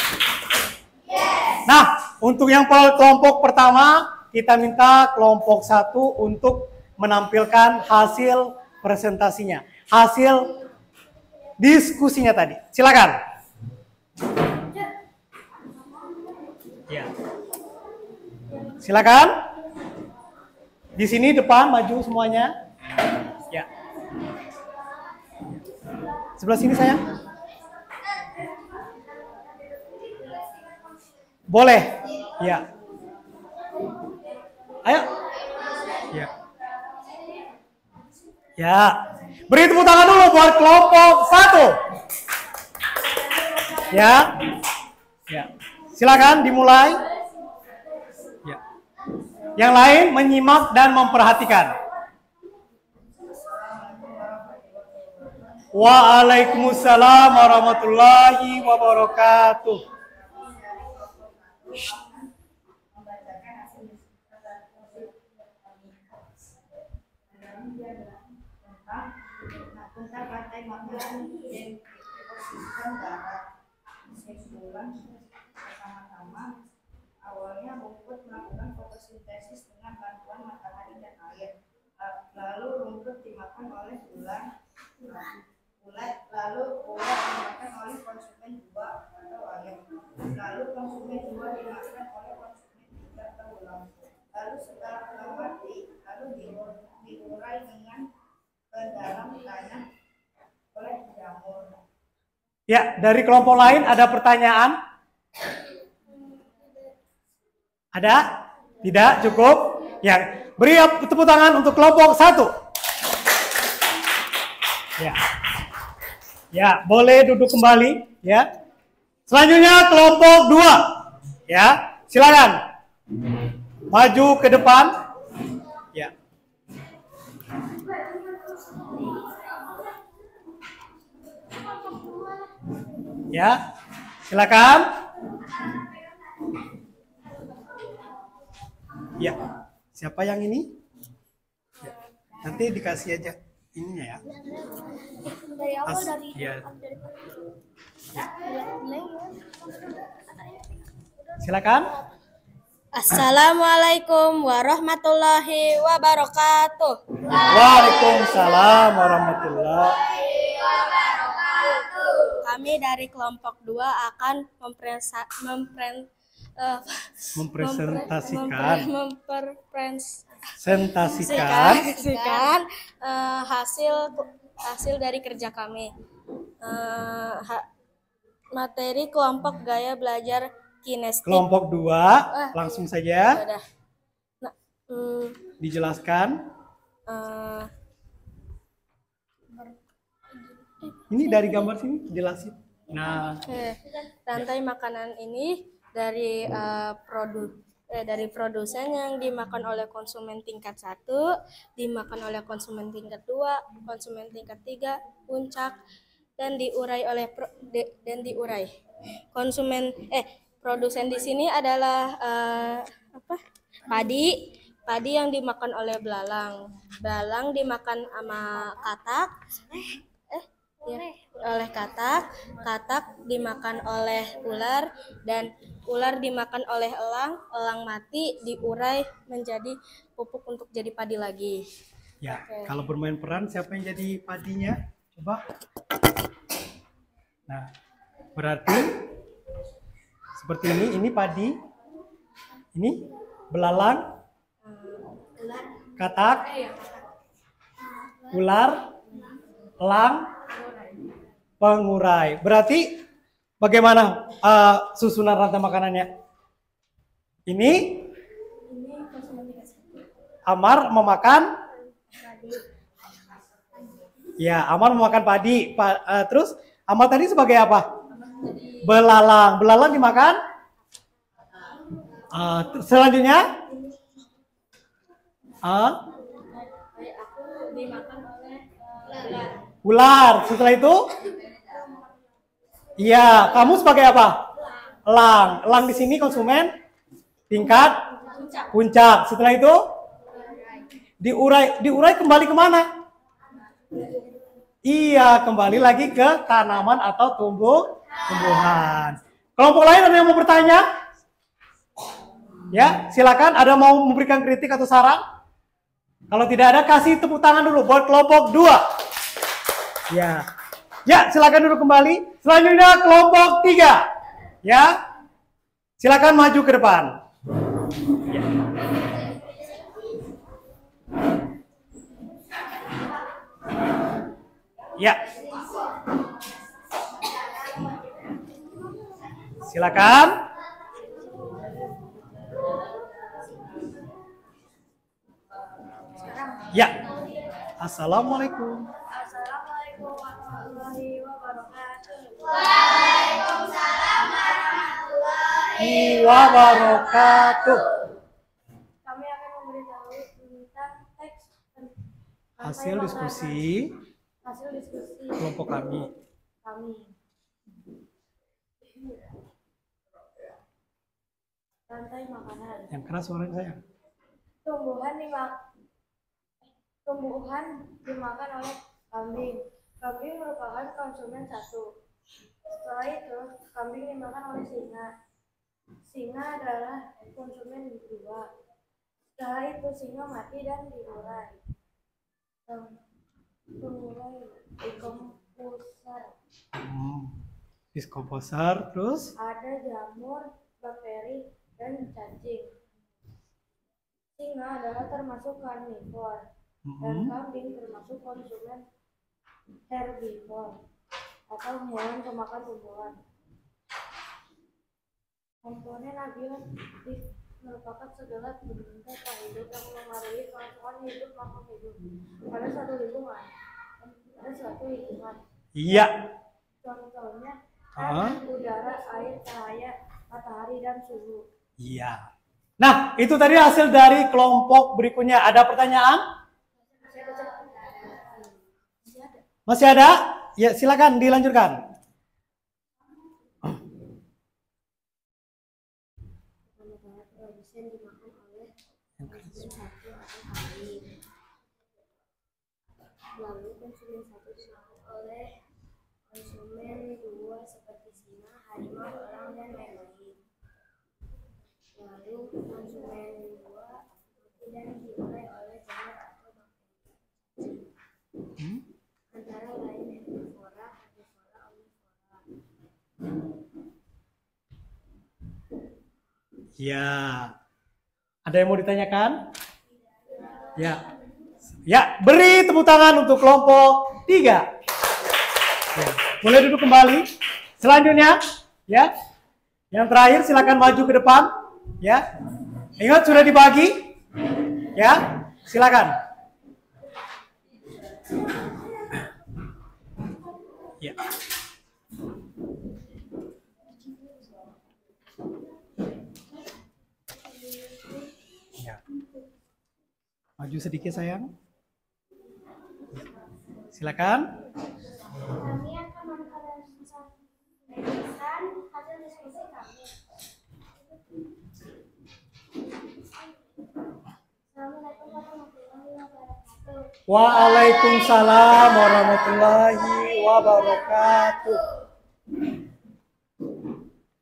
Speaker 2: Yes.
Speaker 1: Nah, untuk yang kelompok pertama, kita minta kelompok 1 untuk menampilkan hasil presentasinya, hasil diskusinya tadi. Silakan. Ya. Silakan. Di sini depan maju semuanya. Ya. Sebelah sini sayang. Boleh. Ya. Ayo. Ya. Ya. Beri tepuk tangan dulu buat kelompok 1. Ya. Ya. Silakan dimulai. Ya. Yang lain menyimak dan memperhatikan. Waalaikumsalam warahmatullahi wabarakatuh.
Speaker 2: Tentang rantai makanan yang diposisikan darah kesimpulan bersama-sama. Awalnya rumput melakukan fotosintesis dengan bantuan matahari dan air. Lalu rumput dimakan oleh ulat, lalu ulat dimakan oleh konsumen 2 atau ayam. Lalu konsumen 2 dimakan oleh konsumen 3 atau ulat. Lalu setelah ulat mati, lalu diurai dengan ke dalam tanah oleh jamur.
Speaker 1: Ya, dari kelompok lain ada pertanyaan? Ada? Tidak? Cukup? Ya, beri tepuk tangan untuk kelompok 1. Ya. Ya, boleh duduk kembali, ya. Selanjutnya kelompok 2. Ya, silakan. Maju ke depan. Ya. Ya, silakan. Ya, siapa yang ini? Ya. Nanti dikasih aja ininya ya.
Speaker 4: Dari awal dari
Speaker 1: Ya. Silakan.
Speaker 4: Assalamualaikum warahmatullahi wabarakatuh.
Speaker 1: Waalaikumsalam warahmatullahi.
Speaker 4: Kami dari kelompok 2 akan mempresentasikan hasil dari kerja kami. Materi kelompok gaya belajar kinestetik.
Speaker 1: Kelompok 2, langsung saja
Speaker 4: Udah. Nah,
Speaker 1: dijelaskan. Ini dari gambar sini jelasin. Nah,
Speaker 4: rantai makanan ini dari dari produsen yang dimakan oleh konsumen tingkat 1, dimakan oleh konsumen tingkat 2, konsumen tingkat 3, puncak, dan diurai oleh produsen di sini adalah padi yang dimakan oleh belalang dimakan sama katak dimakan oleh ular, dan ular dimakan oleh elang mati diurai menjadi pupuk untuk jadi padi lagi.
Speaker 1: ya, kalau bermain peran siapa yang jadi padinya? Coba. Nah, berarti seperti ini padi, ini belalang, katak, ular, elang, pengurai. Berarti bagaimana susunan rantai makanannya? Ini Amar memakan, ya Amar memakan padi. Terus Amar tadi sebagai apa? Belalang. Belalang dimakan. Selanjutnya,
Speaker 4: Dimakan oleh
Speaker 1: ular. Setelah itu, iya, kamu sebagai apa? Elang. Elang di sini konsumen tingkat puncak. Setelah itu, diurai kembali kemana? Iya, kembali lagi ke tanaman atau tumbuhan. Kelompok lain ada yang mau bertanya? Ya, silakan. Ada mau memberikan kritik atau saran? Kalau tidak ada, kasih tepuk tangan dulu buat kelompok 2. Ya. Ya, silakan duduk kembali. Selanjutnya kelompok 3. Ya. Silakan maju ke depan. Ya. Silakan. Ya. Assalamualaikum.
Speaker 4: Assalamualaikum warahmatullahi wabarakatuh.
Speaker 2: Waalaikumsalam warahmatullahi
Speaker 1: Wabarakatuh.
Speaker 4: Kami akan memberitahu tentang teks
Speaker 1: Hasil diskusi kelompok kami.
Speaker 4: Rantai makanan.
Speaker 1: Yang keras suaranya saya.
Speaker 4: Tumbuhan dimakan oleh kambing. Kambing merupakan konsumen 1. Setelah itu, kambing dimakan oleh singa. Singa adalah konsumen 2. Setelah itu, singa mati dan diurai.
Speaker 1: Diskomposer, terus
Speaker 4: ada jamur, bakteri, dan cacing. Singa adalah termasuk karnivor.
Speaker 2: Dan kambing termasuk konsumen herbivor atau hewan pemakan tumbuhan. Komponen abiotik merupakan segala bentuk makhluk hidup yang memengaruhi kelangsungan hidup makhluk hidup pada suatu lingkungan.
Speaker 1: Iya.
Speaker 2: Contohnya air, udara, air, cahaya, matahari, dan suhu.
Speaker 1: Iya. Nah, itu tadi hasil dari kelompok berikutnya. Ada pertanyaan? Masih ada? Ya, silakan dilanjutkan.
Speaker 2: Lalu konsumen satu dimakan oleh konsumen dua seperti singa, harimau, elang, dan lain-lain. Lalu konsumen dua mati dan diurai oleh jamur atau bakteri. Antara lain herbivora, omnivora.
Speaker 1: Ya. Ada yang mau ditanyakan? Ya. Ya, beri tepuk tangan untuk kelompok 3. Ya, boleh duduk kembali. Selanjutnya, ya. Yang terakhir silakan maju ke depan, ya. Ingat sudah dibagi? Ya, silakan. Ya. Ya. Maju sedikit sayang. Silakan.
Speaker 2: Kami akan mempresentasikan hasil diskusi kami. Assalamualaikum warahmatullahi wabarakatuh.
Speaker 1: Waalaikumsalam warahmatullahi wabarakatuh.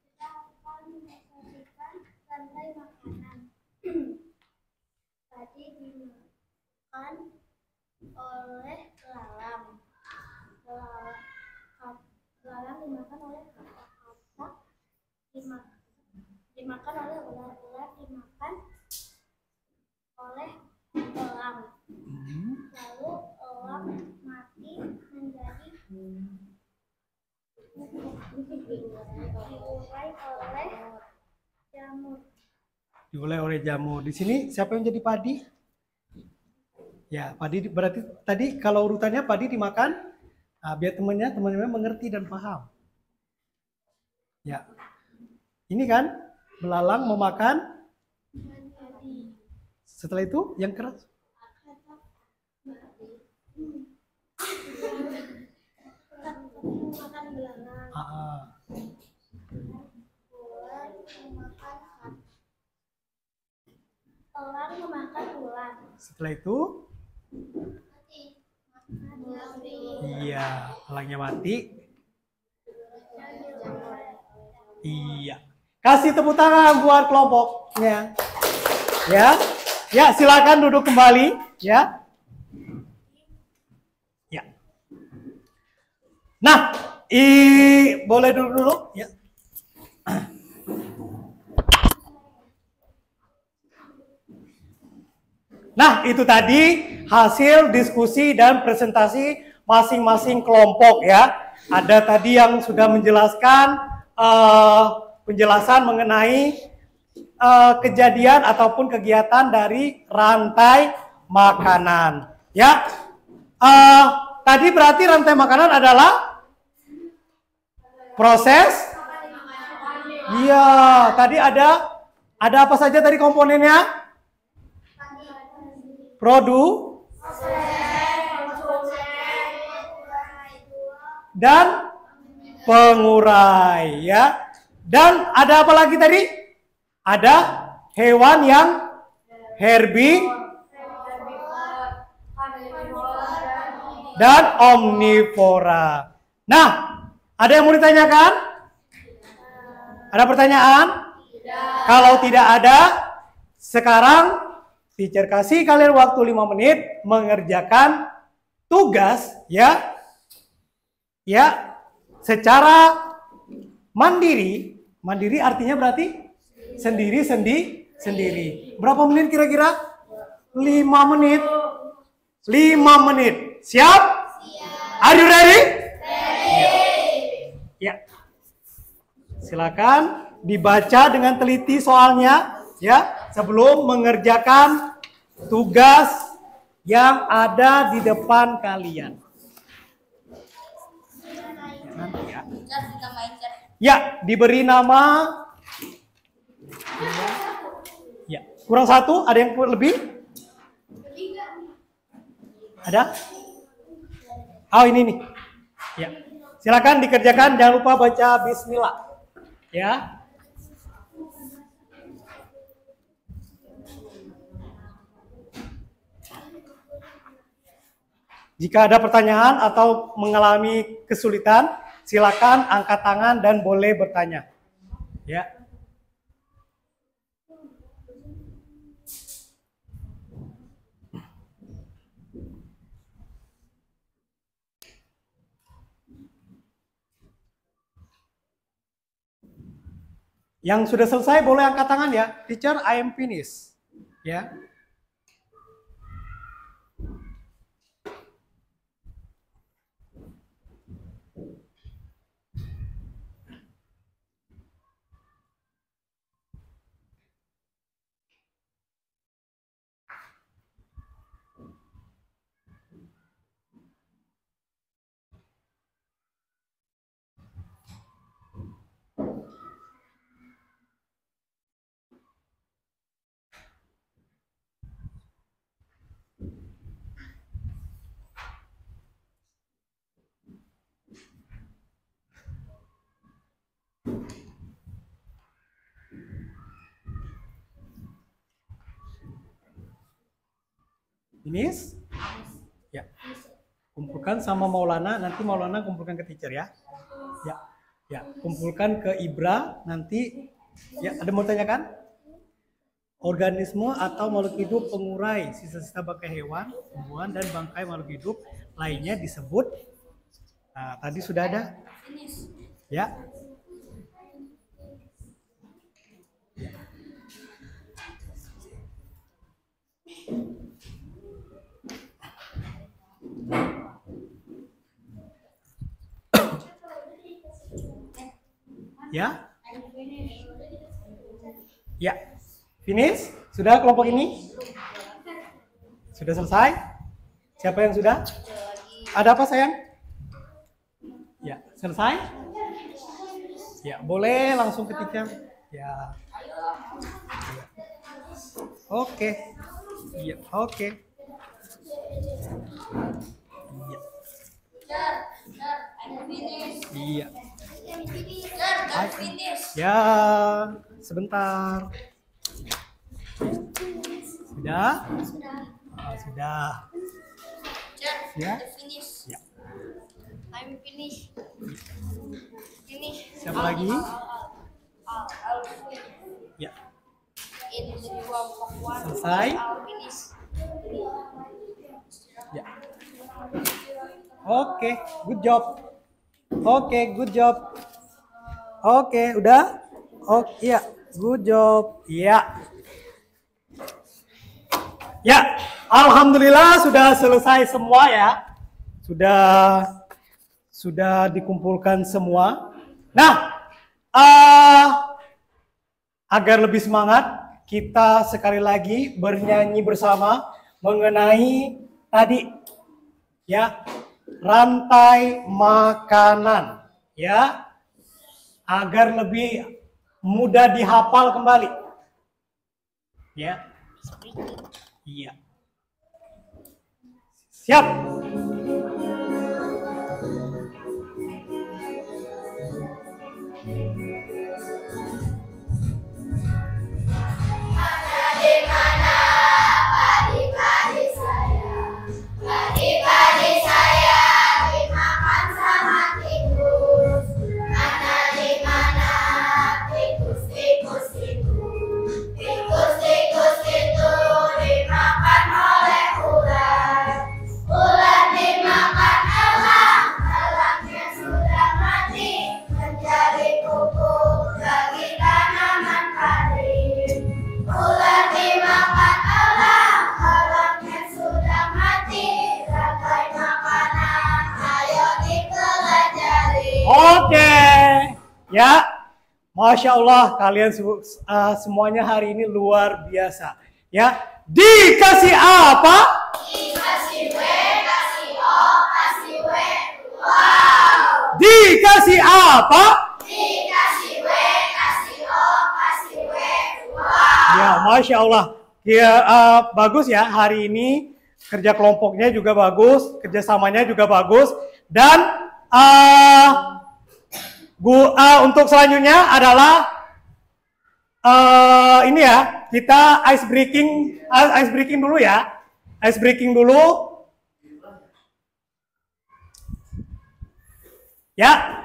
Speaker 2: Kita akan mempresentasikan rantai makanan. Tadi dimakan oleh lalang. Lalang dimakan oleh katak-katak, dimakan oleh ular-ular, dimakan oleh elang. Lalu elang mati menjadi diurai oleh jamur.
Speaker 1: Diurai oleh jamur. Di sini siapa yang jadi padi? Ya, padi berarti tadi kalau urutannya padi dimakan, biar teman-teman mengerti dan paham. Ya, ini kan belalang memakan. Setelah itu yang keras.
Speaker 2: Makan belalang. Ular memakan elang memakan ular.
Speaker 1: Setelah itu,
Speaker 2: Mati.
Speaker 1: iya, elangnya mati. Iya. Kasih tepuk tangan buat kelompoknya. Ya. Ya, silakan duduk kembali, ya. Ya. Nah, boleh duduk dulu, ya. Nah, itu tadi hasil diskusi dan presentasi masing-masing kelompok ya. Ada tadi yang sudah menjelaskan penjelasan mengenai kejadian ataupun kegiatan dari rantai makanan. Ya, tadi berarti rantai makanan adalah proses. Iya, tadi ada apa saja tadi komponennya? Dan pengurai ya. Dan ada apa lagi tadi? Ada hewan yang dan omnivora. Nah, ada yang mau ditanyakan? Ada pertanyaan? Kalau tidak ada, sekarang teacher kasih kalian waktu 5 menit mengerjakan tugas ya. Ya, secara mandiri. Mandiri artinya berarti sendiri. Berapa menit kira-kira? 5 menit. 5 menit. Siap? Are you ready? Ya. Silakan dibaca dengan teliti soalnya ya sebelum mengerjakan tugas yang ada di depan kalian. Ya, diberi nama. Ya, kurang satu. Ada yang lebih? Ada? Oh, ini nih. Ya, silakan dikerjakan. Jangan lupa baca Bismillah. Ya. Jika ada pertanyaan atau mengalami kesulitan, silakan angkat tangan dan boleh bertanya. Ya. Yang sudah selesai boleh angkat tangan ya. Teacher, I am finished. Ya. Finish? Ya. Kumpulkan sama Maulana, nanti Maulana kumpulkan ke teacher ya. Ya. Ya, kumpulkan ke Ibra nanti. Ya, ada mau tanyakan? Organisme atau makhluk hidup pengurai sisa-sisa bangkai hewan, tumbuhan dan bangkai makhluk hidup lainnya disebut. Nah, tadi sudah ada. Ya. Ya. Ya. Finish? Sudah kelompok ini? Sudah selesai? Siapa yang sudah? Ada apa sayang? Ya, selesai? Ya, boleh langsung ke teacher. Ya. Oke. Iya, oke. Iya. Iya. Ya, sebentar. Sudah? Oh, sudah. Ya. Ya.
Speaker 2: I'm finished.
Speaker 1: Siapa lagi? Ya. Selesai? Ya. Oke, good job. Oke, good job. Oke, udah? Oh, iya, good job. Iya. Ya, alhamdulillah sudah selesai semua ya. Sudah dikumpulkan semua. Nah, agar lebih semangat, kita sekali lagi bernyanyi bersama mengenai tadi ya, rantai makanan ya, agar lebih mudah dihafal kembali. Ya. Iya. Siap.
Speaker 2: Ular
Speaker 1: Ya, Masya Allah, kalian semuanya hari ini luar biasa. Ya, dikasih apa?
Speaker 2: Dikasih W, kasih O, kasih W. Wow.
Speaker 1: Dikasih apa?
Speaker 2: Dikasih W, kasih O, kasih W. Wow.
Speaker 1: Ya, Masya Allah. Ya, bagus ya hari ini. Kerja kelompoknya juga bagus, kerjasamanya juga bagus. Dan untuk selanjutnya adalah ini ya, kita ice breaking dulu ya. Ice breaking dulu. Ya.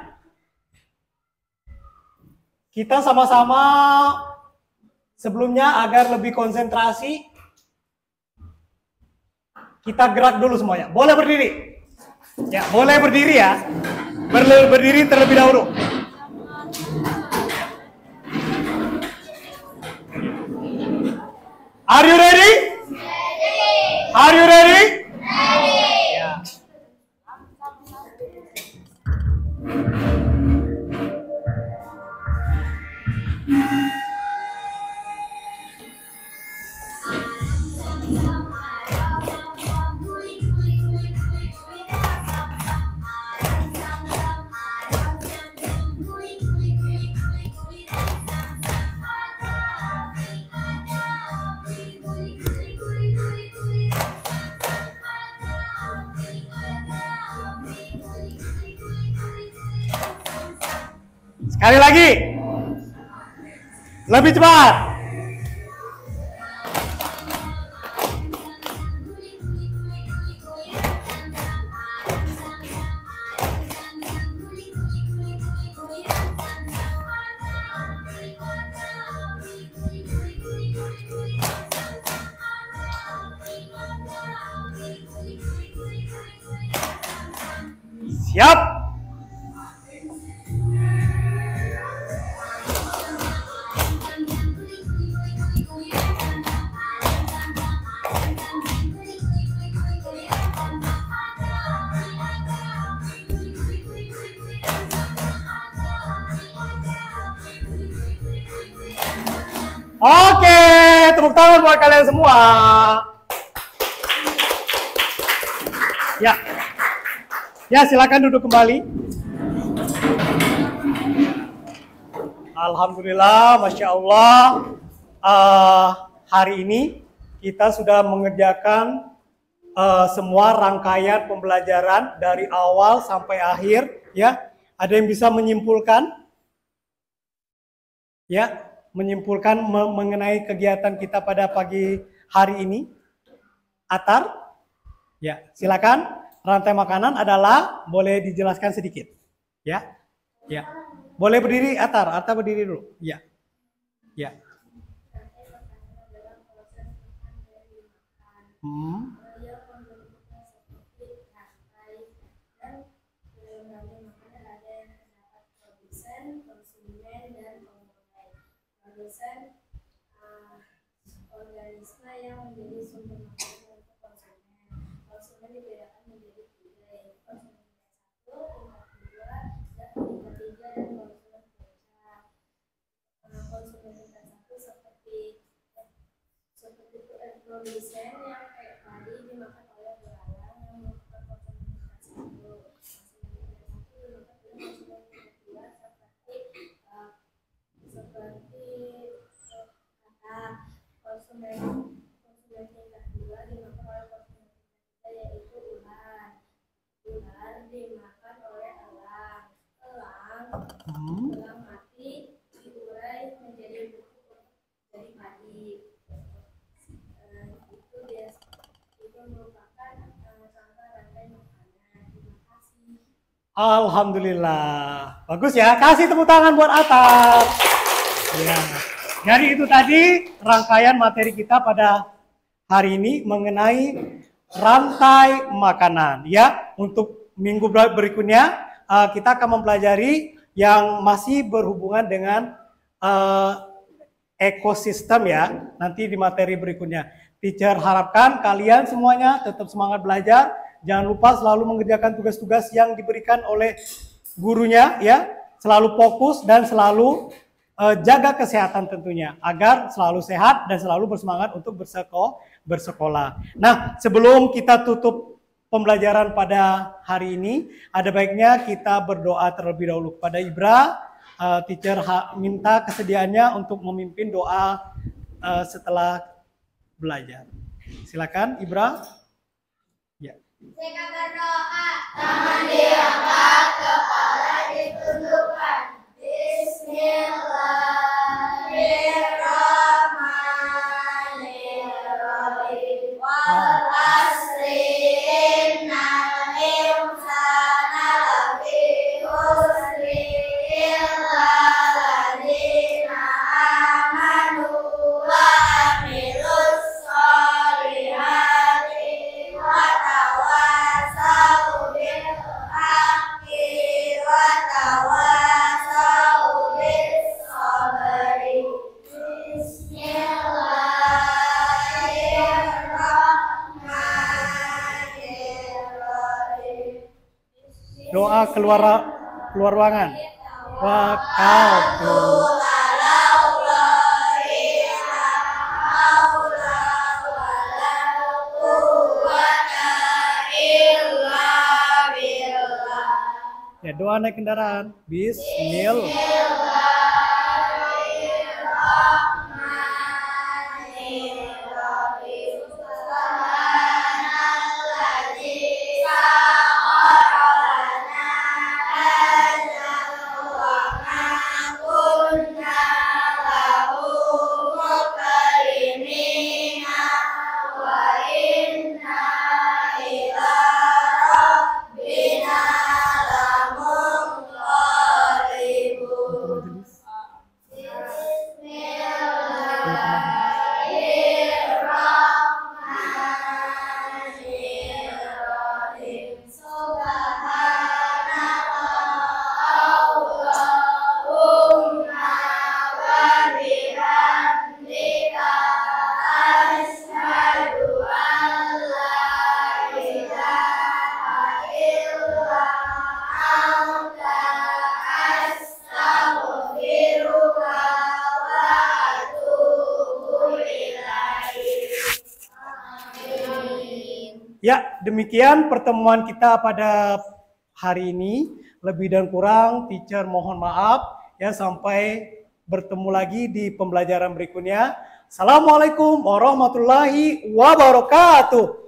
Speaker 1: Kita sama-sama sebelumnya agar lebih konsentrasi, kita gerak dulu semuanya. Boleh berdiri? Ya, boleh berdiri ya. Berdiri terlebih dahulu. Are you ready? Are you ready? Ya. Sekali lagi. Lebih cepat. Siap. Oke, tepuk tangan buat kalian semua. Ya, ya silakan duduk kembali. Alhamdulillah, Masya Allah. Hari ini kita sudah mengerjakan semua rangkaian pembelajaran dari awal sampai akhir. Ya, ada yang bisa menyimpulkan? Ya. Menyimpulkan mengenai kegiatan kita pada pagi hari ini. Atar, ya silakan. Rantai makanan adalah, boleh dijelaskan sedikit, ya, ya. Boleh berdiri, Atar berdiri dulu, ya, ya.
Speaker 4: Produsen organisme yang menjadi sumber makanan untuk konsumen. Konsumen dibedakan menjadi tiga, yaitu konsumen tingkat 1, tingkat 2, dan tingkat 3, dan konsumen puncak. Konsumen tingkat 1 seperti produsen yang kayak tadi dimakan oleh belalang yang merupakan konsumen tingkat 1. Konsumen tingkat 1 dimakan oleh konsumen tingkat 2 seperti kata konsumen tingkat 2 dimakan oleh konsumen tingkat 3, yaitu ular. Ular dimakan oleh elang mati diurai menjadi pupuk dari padi. Itu merupakan contoh rantai makanan. Terima kasih.
Speaker 1: Alhamdulillah, bagus ya. Kasih tepuk tangan buat Atar. Ya. Jadi itu tadi rangkaian materi kita pada hari ini mengenai rantai makanan. Ya, untuk minggu berikutnya kita akan mempelajari yang masih berhubungan dengan ekosistem ya. Nanti di materi berikutnya. Teacher harapkan kalian semuanya tetap semangat belajar. Jangan lupa selalu mengerjakan tugas-tugas yang diberikan oleh gurunya ya. selalu fokus dan selalu jaga kesehatan tentunya agar selalu sehat dan selalu bersemangat untuk bersekolah. Nah, sebelum kita tutup pembelajaran pada hari ini, ada baiknya kita berdoa terlebih dahulu kepada Ibra. Teacher minta kesediaannya untuk memimpin doa setelah belajar. Silakan Ibra. Ya.
Speaker 2: Silakan berdoa. Tangan diangkat, kepala ditundukkan. Bismillahirrahmanirrahim. Wal asri innal insana lafi khusri illa alladzina amanu wa amilus sholihati wa tawassaw bil haqqi wa tawassaw bis sabri. Bismillahirrahmanirrahim.
Speaker 1: Doa keluar ruangan. Waktu. Ya, doa naik kendaraan. Bismillah. Ya, demikian pertemuan kita pada hari ini. Lebih dan kurang, teacher mohon maaf. Ya, sampai bertemu lagi di pembelajaran berikutnya. Assalamualaikum warahmatullahi wabarakatuh.